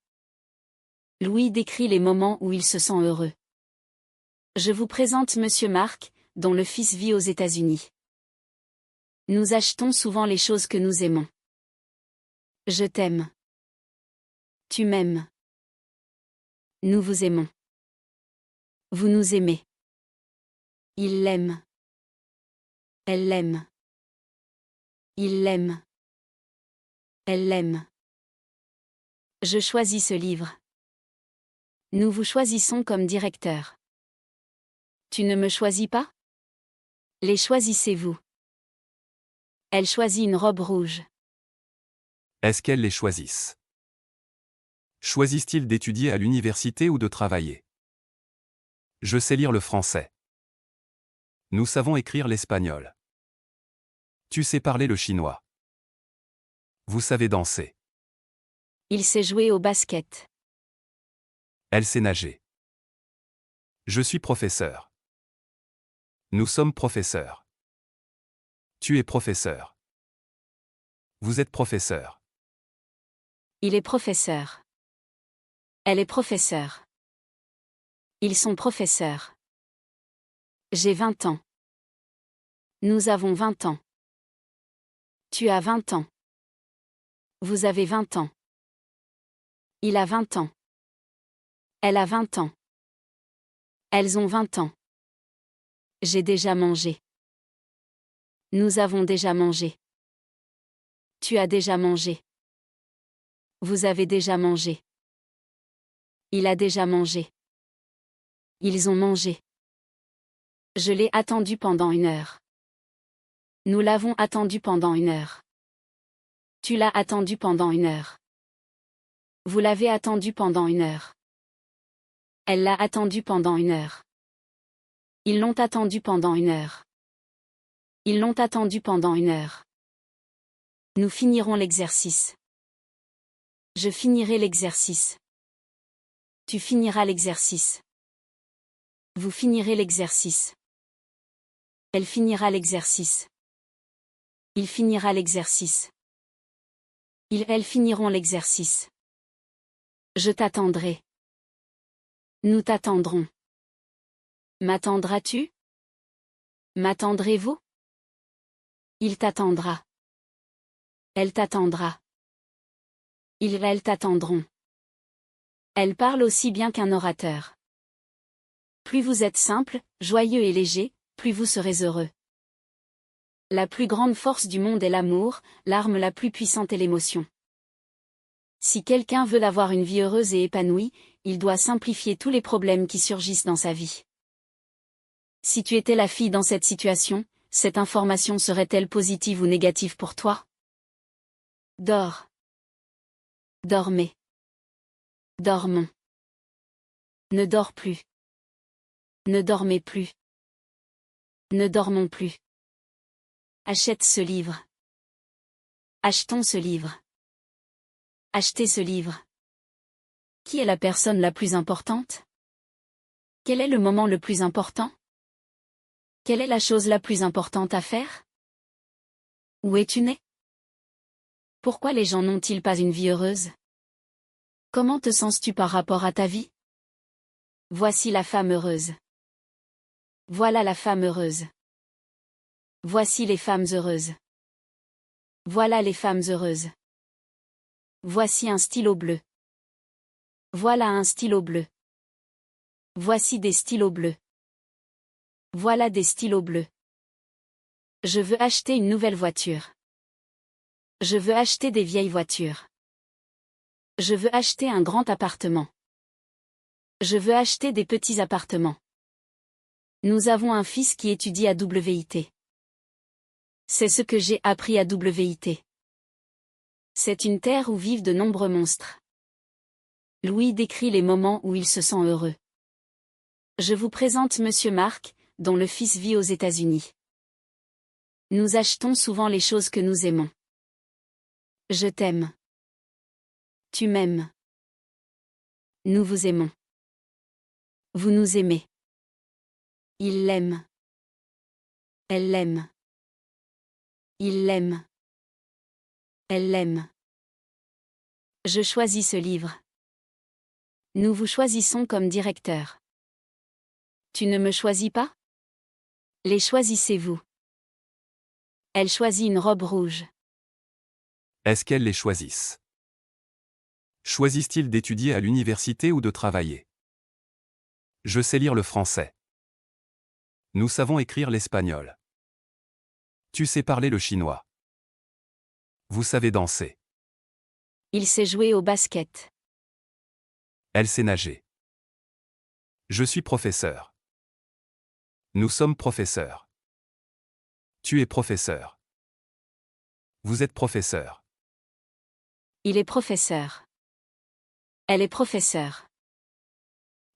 Speaker 1: Louis décrit les moments où il se sent heureux. Je vous présente Monsieur Mark, dont le fils vit aux États-Unis. Nous achetons souvent les choses que nous aimons. Je t'aime. Tu m'aimes. Nous vous aimons. Vous nous aimez. Il l'aime. Elle l'aime. Il l'aime. Elle l'aime. Je choisis ce livre. Nous vous choisissons comme directeur. Tu ne me choisis pas? Les choisissez-vous? Elle choisit une robe rouge.
Speaker 2: Est-ce qu'elles les choisissent? Choisissent-ils d'étudier à l'université ou de travailler? Je sais lire le français. Nous savons écrire l'espagnol. Tu sais parler le chinois. Vous savez danser.
Speaker 1: Il sait jouer au basket.
Speaker 2: Elle sait nager. Je suis professeur. Nous sommes professeurs. Tu es professeur. Vous êtes professeur.
Speaker 1: Il est professeur. Elle est professeure. Ils sont professeurs. J'ai 20 ans. Nous avons 20 ans. Tu as 20 ans. Vous avez 20 ans. Il a 20 ans. Elle a 20 ans. Elles ont 20 ans. J'ai déjà mangé. Nous avons déjà mangé. Tu as déjà mangé. Vous avez déjà mangé. Il a déjà mangé. Ils ont mangé. Je l'ai attendu pendant 1 heure. Nous l'avons attendu pendant 1 heure. Tu l'as attendu pendant 1 heure. Vous l'avez attendu pendant 1 heure. Elle l'a attendu pendant 1 heure. Ils l'ont attendu pendant 1 heure. Ils l'ont attendu pendant 1 heure. Nous finirons l'exercice. Je finirai l'exercice. Tu finiras l'exercice. Vous finirez l'exercice. Elle finira l'exercice. Il finira l'exercice. Elles finiront l'exercice. Je t'attendrai. Nous t'attendrons. M'attendras-tu? M'attendrez-vous? Il t'attendra. Elle t'attendra. Elles t'attendront. Elle parle aussi bien qu'un orateur. Plus vous êtes simple, joyeux et léger, plus vous serez heureux. La plus grande force du monde est l'amour, l'arme la plus puissante est l'émotion. Si quelqu'un veut avoir une vie heureuse et épanouie, il doit simplifier tous les problèmes qui surgissent dans sa vie. Si tu étais la fille dans cette situation, cette information serait-elle positive ou négative pour toi? Dors. Dormez. Dormons. Ne dors plus. Ne dormez plus. Ne dormons plus. Achète ce livre. Achetons ce livre. Achetez ce livre. Qui est la personne la plus importante? Quel est le moment le plus important? Quelle est la chose la plus importante à faire? Où es-tu né? Pourquoi les gens n'ont-ils pas une vie heureuse? Comment te sens-tu par rapport à ta vie? Voici la femme heureuse. Voilà la femme heureuse. Voici les femmes heureuses. Voilà les femmes heureuses. Voici un stylo bleu. Voilà un stylo bleu. Voici des stylos bleus. Voilà des stylos bleus. Je veux acheter une nouvelle voiture. Je veux acheter des vieilles voitures. Je veux acheter un grand appartement. Je veux acheter des petits appartements. Nous avons un fils qui étudie à WIT. C'est ce que j'ai appris à WIT. C'est une terre où vivent de nombreux monstres. Louis décrit les moments où il se sent heureux. Je vous présente Monsieur Mark, dont le fils vit aux États-Unis. Nous achetons souvent les choses que nous aimons. Je t'aime. Tu m'aimes. Nous vous aimons. Vous nous aimez. Il l'aime. Elle l'aime. Il l'aime. Elle l'aime. Je choisis ce livre. Nous vous choisissons comme directeur. Tu ne me choisis pas? Les choisissez-vous. Elle choisit une robe rouge.
Speaker 2: Est-ce qu'elles les choisissent? Choisissent-ils d'étudier à l'université ou de travailler? Je sais lire le français. Nous savons écrire l'espagnol. Tu sais parler le chinois. Vous savez danser.
Speaker 1: Il sait jouer au basket.
Speaker 2: Elle sait nager. Je suis professeur. Nous sommes professeurs. Tu es professeur. Vous êtes professeur.
Speaker 1: Il est professeur. Elle est professeure.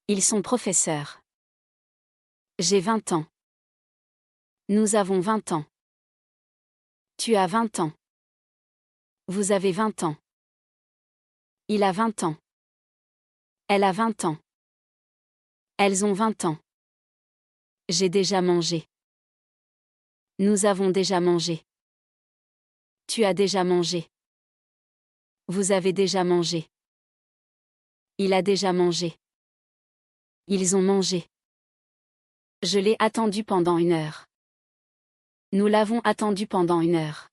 Speaker 1: Ils sont professeurs. J'ai 20 ans. Nous avons 20 ans. Tu as 20 ans. Vous avez 20 ans. Il a 20 ans. Elle a 20 ans. Elles ont 20 ans. J'ai déjà mangé. Nous avons déjà mangé. Tu as déjà mangé. Vous avez déjà mangé. Il a déjà mangé. Ils ont mangé. Je l'ai attendu pendant 1 heure. Nous l'avons attendu pendant 1 heure.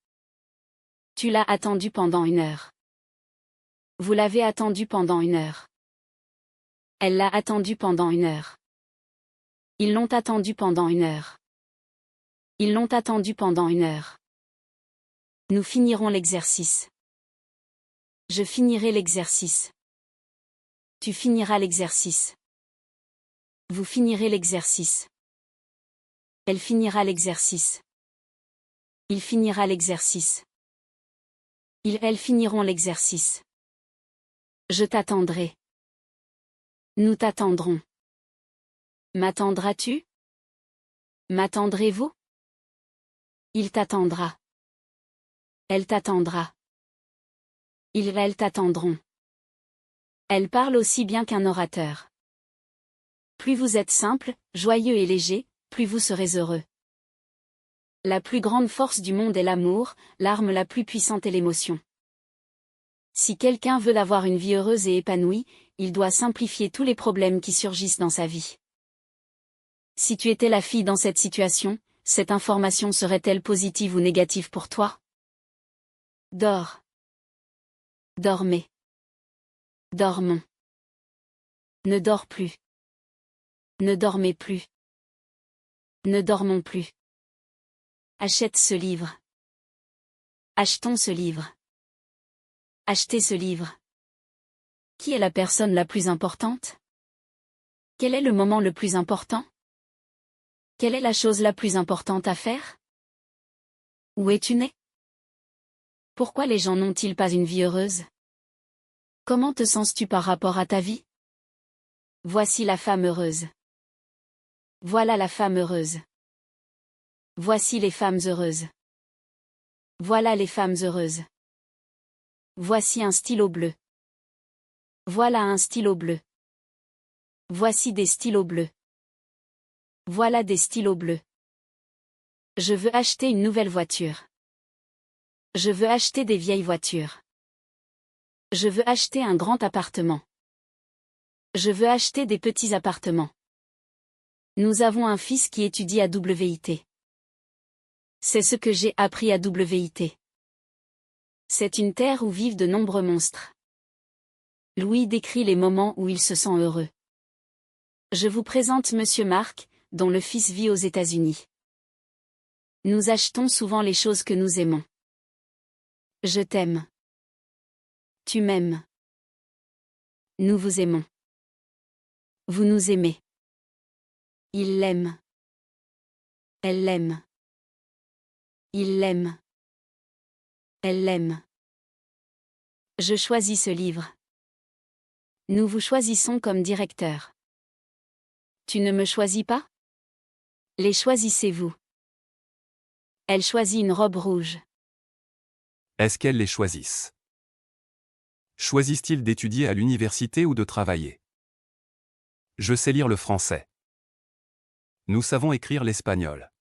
Speaker 1: Tu l'as attendu pendant 1 heure. Vous l'avez attendu pendant 1 heure. Elle l'a attendu pendant 1 heure. Ils l'ont attendu pendant 1 heure. Ils l'ont attendu pendant 1 heure. Nous finirons l'exercice. Je finirai l'exercice. Tu finiras l'exercice. Vous finirez l'exercice. Elle finira l'exercice. Il finira l'exercice. Elles finiront l'exercice. Je t'attendrai. Nous t'attendrons. M'attendras-tu? M'attendrez-vous? Il t'attendra. Elle t'attendra. Elles t'attendront. Elle parle aussi bien qu'un orateur. Plus vous êtes simple, joyeux et léger, plus vous serez heureux. La plus grande force du monde est l'amour, l'arme la plus puissante est l'émotion. Si quelqu'un veut avoir une vie heureuse et épanouie, il doit simplifier tous les problèmes qui surgissent dans sa vie. Si tu étais la fille dans cette situation, cette information serait-elle positive ou négative pour toi? Dors. Dormez. Dormons. Ne dors plus. Ne dormez plus. Ne dormons plus. Achète ce livre. Achetons ce livre. Achetez ce livre. Qui est la personne la plus importante? Quel est le moment le plus important? Quelle est la chose la plus importante à faire? Où es-tu né? Pourquoi les gens n'ont-ils pas une vie heureuse? Comment te sens-tu par rapport à ta vie? Voici la femme heureuse. Voilà la femme heureuse. Voici les femmes heureuses. Voilà les femmes heureuses. Voici un stylo bleu. Voilà un stylo bleu. Voici des stylos bleus. Voilà des stylos bleus. Je veux acheter une nouvelle voiture. Je veux acheter des vieilles voitures. Je veux acheter un grand appartement. Je veux acheter des petits appartements. Nous avons un fils qui étudie à WIT. C'est ce que j'ai appris à WIT. C'est une terre où vivent de nombreux monstres. Louis décrit les moments où il se sent heureux. Je vous présente Monsieur Mark, dont le fils vit aux États-Unis. Nous achetons souvent les choses que nous aimons. Je t'aime. Tu m'aimes. Nous vous aimons. Vous nous aimez. Il l'aime. Elle l'aime. Il l'aime. Elle l'aime. Je choisis ce livre. Nous vous choisissons comme directeur. Tu ne me choisis pas? Les choisissez-vous. Elle choisit une robe rouge.
Speaker 2: Est-ce qu'elles les choisissent? Choisissent-ils d'étudier à l'université ou de travailler? Je sais lire le français. Nous savons écrire l'espagnol.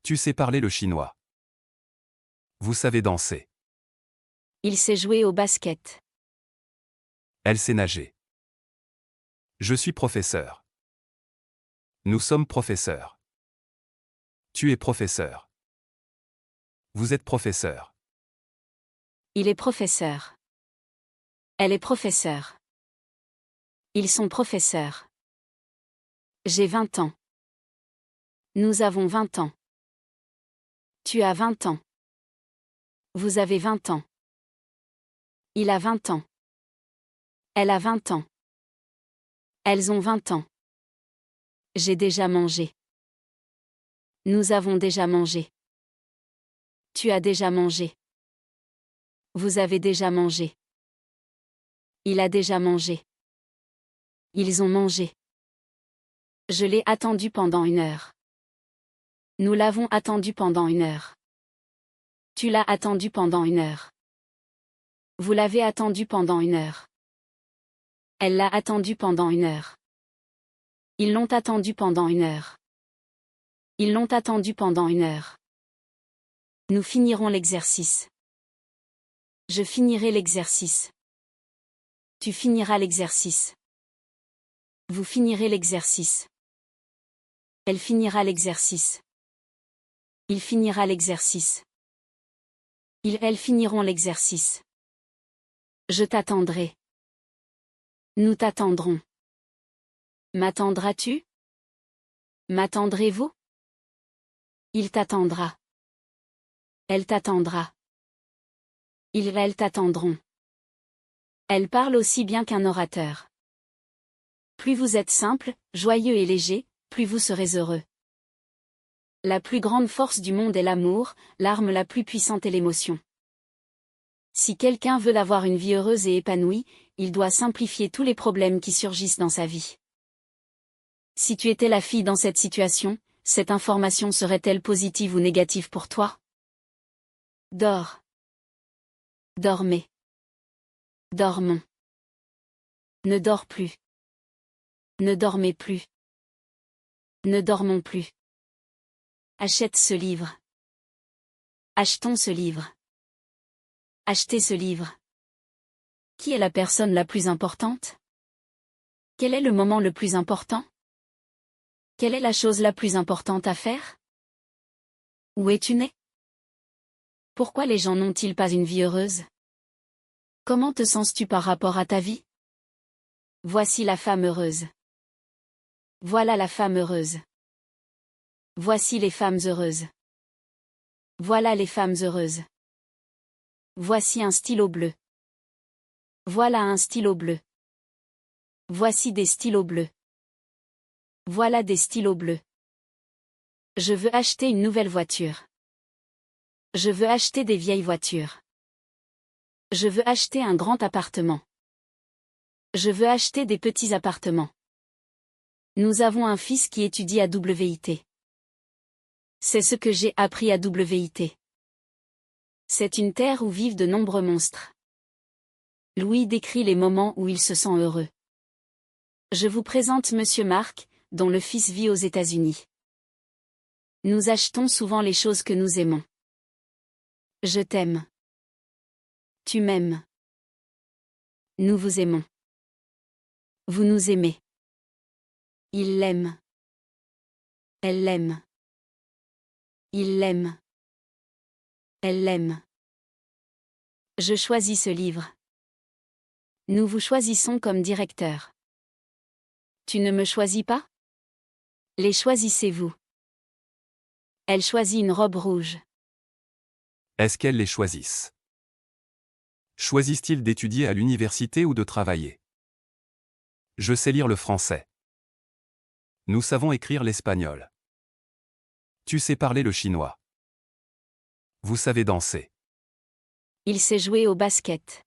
Speaker 2: Tu sais parler le chinois. Vous savez danser.
Speaker 1: Il sait jouer au basket.
Speaker 2: Elle sait nager. Je suis professeur. Nous sommes professeurs. Tu es professeur. Vous êtes professeur.
Speaker 1: Il est professeur. Elle est professeure. Ils sont professeurs. J'ai 20 ans. Nous avons 20 ans. Tu as 20 ans. Vous avez 20 ans. Il a 20 ans. Elle a 20 ans. Elles ont 20 ans. J'ai déjà mangé. Nous avons déjà mangé. Tu as déjà mangé. Vous avez déjà mangé. Il a déjà mangé. Ils ont mangé. Je l'ai attendu pendant 1 heure. Nous l'avons attendu pendant 1 heure. Tu l'as attendu pendant 1 heure. Vous l'avez attendu pendant 1 heure. Elle l'a attendu pendant 1 heure. Ils l'ont attendu pendant 1 heure. Ils l'ont attendu pendant 1 heure. Nous finirons l'exercice. Je finirai l'exercice. Tu finiras l'exercice. Vous finirez l'exercice. Elle finira l'exercice. Il finira l'exercice. Elles finiront l'exercice. Je t'attendrai. Nous t'attendrons. M'attendras-tu? M'attendrez-vous? Il t'attendra. Elle t'attendra. Elles t'attendront. Elle parle aussi bien qu'un orateur. Plus vous êtes simple, joyeux et léger, plus vous serez heureux. La plus grande force du monde est l'amour, l'arme la plus puissante est l'émotion. Si quelqu'un veut avoir une vie heureuse et épanouie, il doit simplifier tous les problèmes qui surgissent dans sa vie. Si tu étais la fille dans cette situation, cette information serait-elle positive ou négative pour toi? Dors. Dormez. Dormons. Ne dors plus. Ne dormez plus. Ne dormons plus. Achète ce livre. Achetons ce livre. Achetez ce livre. Qui est la personne la plus importante? Quel est le moment le plus important? Quelle est la chose la plus importante à faire? Où es-tu né? Pourquoi les gens n'ont-ils pas une vie heureuse? Comment te sens-tu par rapport à ta vie? Voici la femme heureuse. Voilà la femme heureuse. Voici les femmes heureuses. Voilà les femmes heureuses. Voici un stylo bleu. Voilà un stylo bleu. Voici des stylos bleus. Voilà des stylos bleus. Je veux acheter une nouvelle voiture. Je veux acheter des vieilles voitures. Je veux acheter un grand appartement. Je veux acheter des petits appartements. Nous avons un fils qui étudie à WIT. C'est ce que j'ai appris à WIT. C'est une terre où vivent de nombreux monstres. Louis décrit les moments où il se sent heureux. Je vous présente Monsieur Mark, dont le fils vit aux États-Unis. Nous achetons souvent les choses que nous aimons. Je t'aime. Tu m'aimes. Nous vous aimons. Vous nous aimez. Il l'aime. Elle l'aime. Il l'aime. Elle l'aime. Je choisis ce livre. Nous vous choisissons comme directeur. Tu ne me choisis pas? Les choisissez-vous. Elle choisit une robe rouge.
Speaker 2: Est-ce qu'elles les choisissent? Choisissent-ils d'étudier à l'université ou de travailler? Je sais lire le français. Nous savons écrire l'espagnol. Tu sais parler le chinois. Vous savez danser.
Speaker 1: Il sait jouer au basket.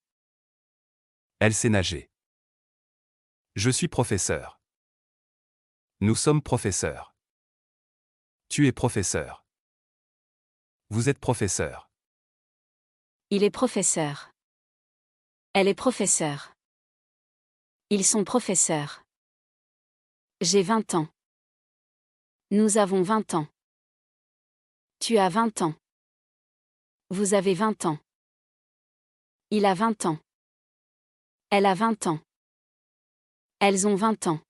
Speaker 2: Elle sait nager. Je suis professeur. Nous sommes professeurs. Tu es professeur. Vous êtes professeur.
Speaker 1: Il est professeur. Elle est professeure. Ils sont professeurs. J'ai 20 ans. Nous avons 20 ans. Tu as 20 ans. Vous avez 20 ans. Il a 20 ans. Elle a 20 ans. Elles ont 20 ans.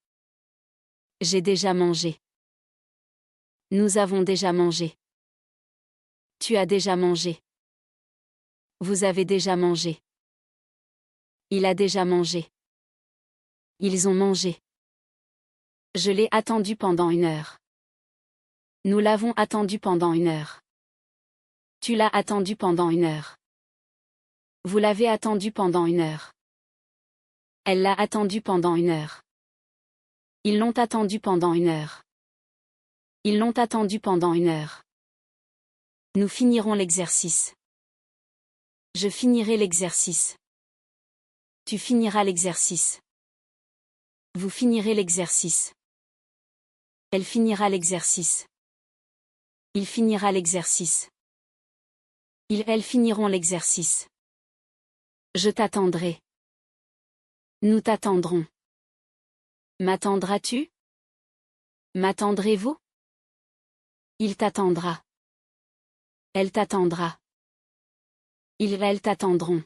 Speaker 1: J'ai déjà mangé. Nous avons déjà mangé. Tu as déjà mangé. Vous avez déjà mangé. Il a déjà mangé. Ils ont mangé. Je l'ai attendu pendant 1 heure. Nous l'avons attendu pendant 1 heure. Tu l'as attendu pendant 1 heure. Vous l'avez attendu pendant 1 heure. Elle l'a attendu pendant 1 heure. Ils l'ont attendu pendant 1 heure. Ils l'ont attendu pendant 1 heure. Nous finirons l'exercice. Je finirai l'exercice. Tu finiras l'exercice. Vous finirez l'exercice. Elle finira l'exercice. Il finira l'exercice. Elles finiront l'exercice. Je t'attendrai. Nous t'attendrons. M'attendras-tu? M'attendrez-vous? Il t'attendra. Elle t'attendra. Elles t'attendront.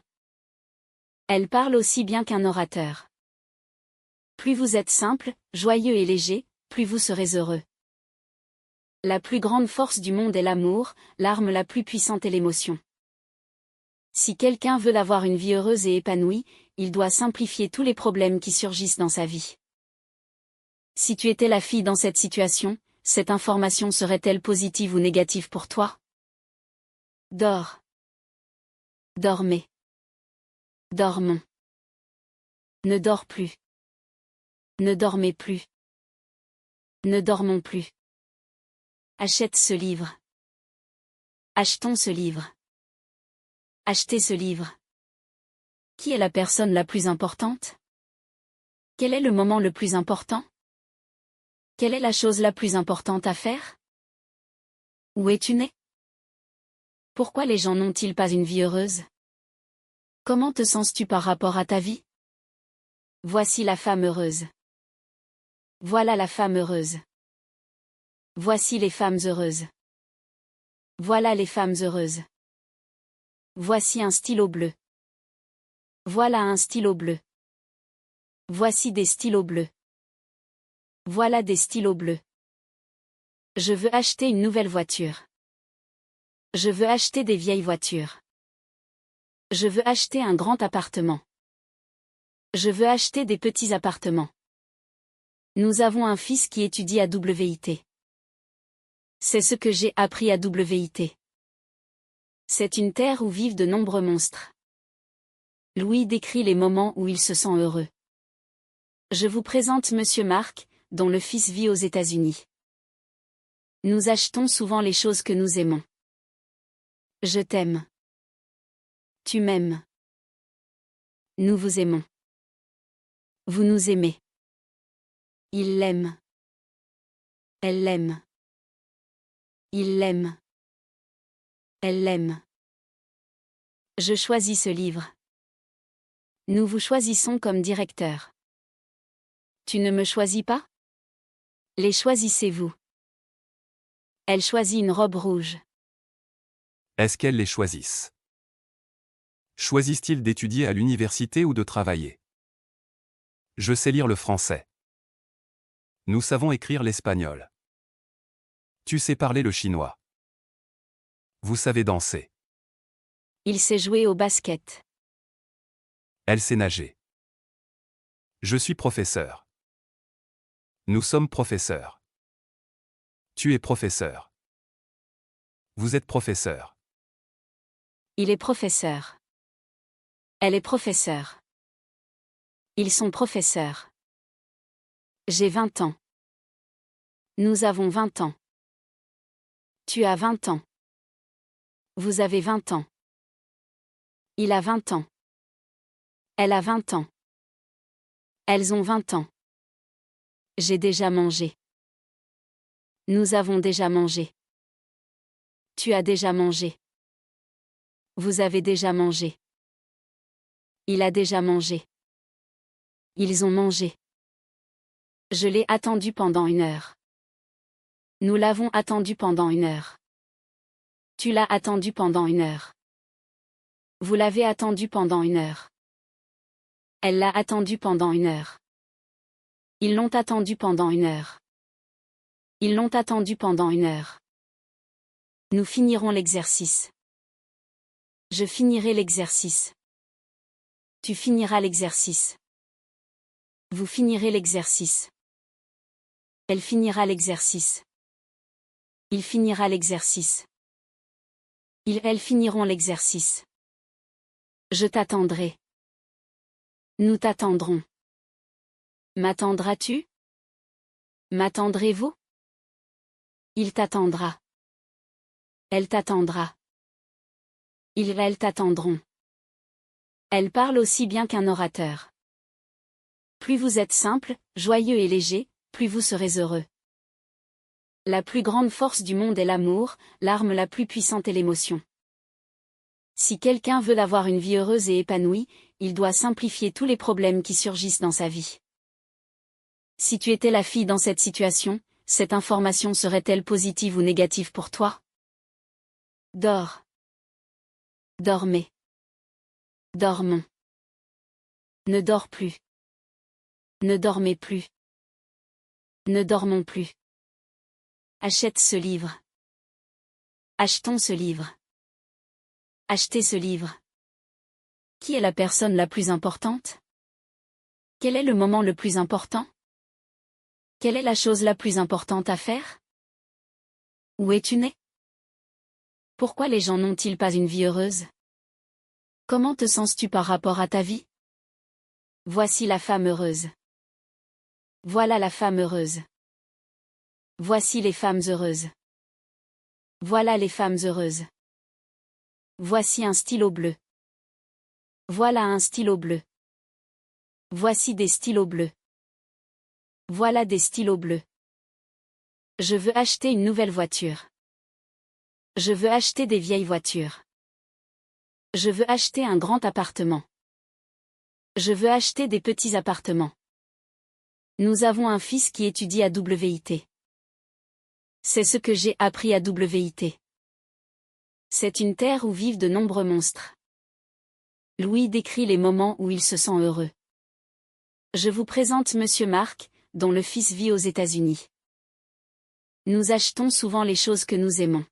Speaker 1: Elle parle aussi bien qu'un orateur. Plus vous êtes simple, joyeux et léger, plus vous serez heureux. La plus grande force du monde est l'amour, l'arme la plus puissante est l'émotion. Si quelqu'un veut avoir une vie heureuse et épanouie, il doit simplifier tous les problèmes qui surgissent dans sa vie. Si tu étais la fille dans cette situation, cette information serait-elle positive ou négative pour toi? Dors. Dormez. Dormons. Ne dors plus. Ne dormez plus. Ne dormons plus. Achète ce livre. Achetons ce livre. Achetez ce livre. Qui est la personne la plus importante? Quel est le moment le plus important? Quelle est la chose la plus importante à faire? Où es-tu né? Pourquoi les gens n'ont-ils pas une vie heureuse? Comment te sens-tu par rapport à ta vie? Voici la femme heureuse. Voilà la femme heureuse. Voici les femmes heureuses. Voilà les femmes heureuses. Voici un stylo bleu. Voilà un stylo bleu. Voici des stylos bleus. Voilà des stylos bleus. Je veux acheter une nouvelle voiture. Je veux acheter des vieilles voitures. Je veux acheter un grand appartement. Je veux acheter des petits appartements. Nous avons un fils qui étudie à WIT. C'est ce que j'ai appris à WIT. C'est une terre où vivent de nombreux monstres. Louis décrit les moments où il se sent heureux. Je vous présente Monsieur Mark, dont le fils vit aux États-Unis. Nous achetons souvent les choses que nous aimons. Je t'aime. Tu m'aimes. Nous vous aimons. Vous nous aimez. Il l'aime. Elle l'aime. Il l'aime. Elle l'aime. Je choisis ce livre. Nous vous choisissons comme directeur. Tu ne me choisis pas? Les choisissez-vous. Elle choisit une robe rouge.
Speaker 2: Est-ce qu'elles les choisissent? Choisissent-ils d'étudier à l'université ou de travailler? Je sais lire le français. Nous savons écrire l'espagnol. Tu sais parler le chinois. Vous savez danser.
Speaker 1: Il sait jouer au basket.
Speaker 2: Elle sait nager. Je suis professeur. Nous sommes professeurs. Tu es professeur. Vous êtes professeur.
Speaker 1: Il est professeur. Elle est professeure. Ils sont professeurs. J'ai 20 ans. Nous avons 20 ans. Tu as 20 ans. Vous avez 20 ans. Il a 20 ans. Elle a 20 ans. Elles ont 20 ans. J'ai déjà mangé. Nous avons déjà mangé. Tu as déjà mangé. Vous avez déjà mangé. Il a déjà mangé. Ils ont mangé. Je l'ai attendu pendant 1 heure. Nous l'avons attendu pendant 1 heure. Tu l'as attendu pendant 1 heure. Vous l'avez attendu pendant 1 heure. Elle l'a attendu pendant 1 heure. Ils l'ont attendu pendant 1 heure. Ils l'ont attendu pendant 1 heure. Nous finirons l'exercice. Je finirai l'exercice. Tu finiras l'exercice. Vous finirez l'exercice. Elle finira l'exercice. Il finira l'exercice. Elles finiront l'exercice. Je t'attendrai. Nous t'attendrons. M'attendras-tu? M'attendrez-vous? Il t'attendra. Elle t'attendra. Elles t'attendront. Elle parle aussi bien qu'un orateur. Plus vous êtes simple, joyeux et léger, plus vous serez heureux. La plus grande force du monde est l'amour, l'arme la plus puissante est l'émotion. Si quelqu'un veut avoir une vie heureuse et épanouie, il doit simplifier tous les problèmes qui surgissent dans sa vie. Si tu étais la fille dans cette situation, cette information serait-elle positive ou négative pour toi? Dors. Dormez. Dormons. Ne dors plus. Ne dormez plus. Ne dormons plus. Achète ce livre. Achetons ce livre. Achetez ce livre. Qui est la personne la plus importante? Quel est le moment le plus important? Quelle est la chose la plus importante à faire? Où es-tu né? Pourquoi les gens n'ont-ils pas une vie heureuse? Comment te sens-tu par rapport à ta vie? Voici la femme heureuse. Voilà la femme heureuse. Voici les femmes heureuses. Voilà les femmes heureuses. Voici un stylo bleu. Voilà un stylo bleu. Voici des stylos bleus. Voilà des stylos bleus. Je veux acheter une nouvelle voiture. Je veux acheter des vieilles voitures. Je veux acheter un grand appartement. Je veux acheter des petits appartements. Nous avons un fils qui étudie à WIT. C'est ce que j'ai appris à WIT. C'est une terre où vivent de nombreux monstres. Louis décrit les moments où il se sent heureux. Je vous présente Monsieur Mark, dont le fils vit aux États-Unis. Nous achetons souvent les choses que nous aimons.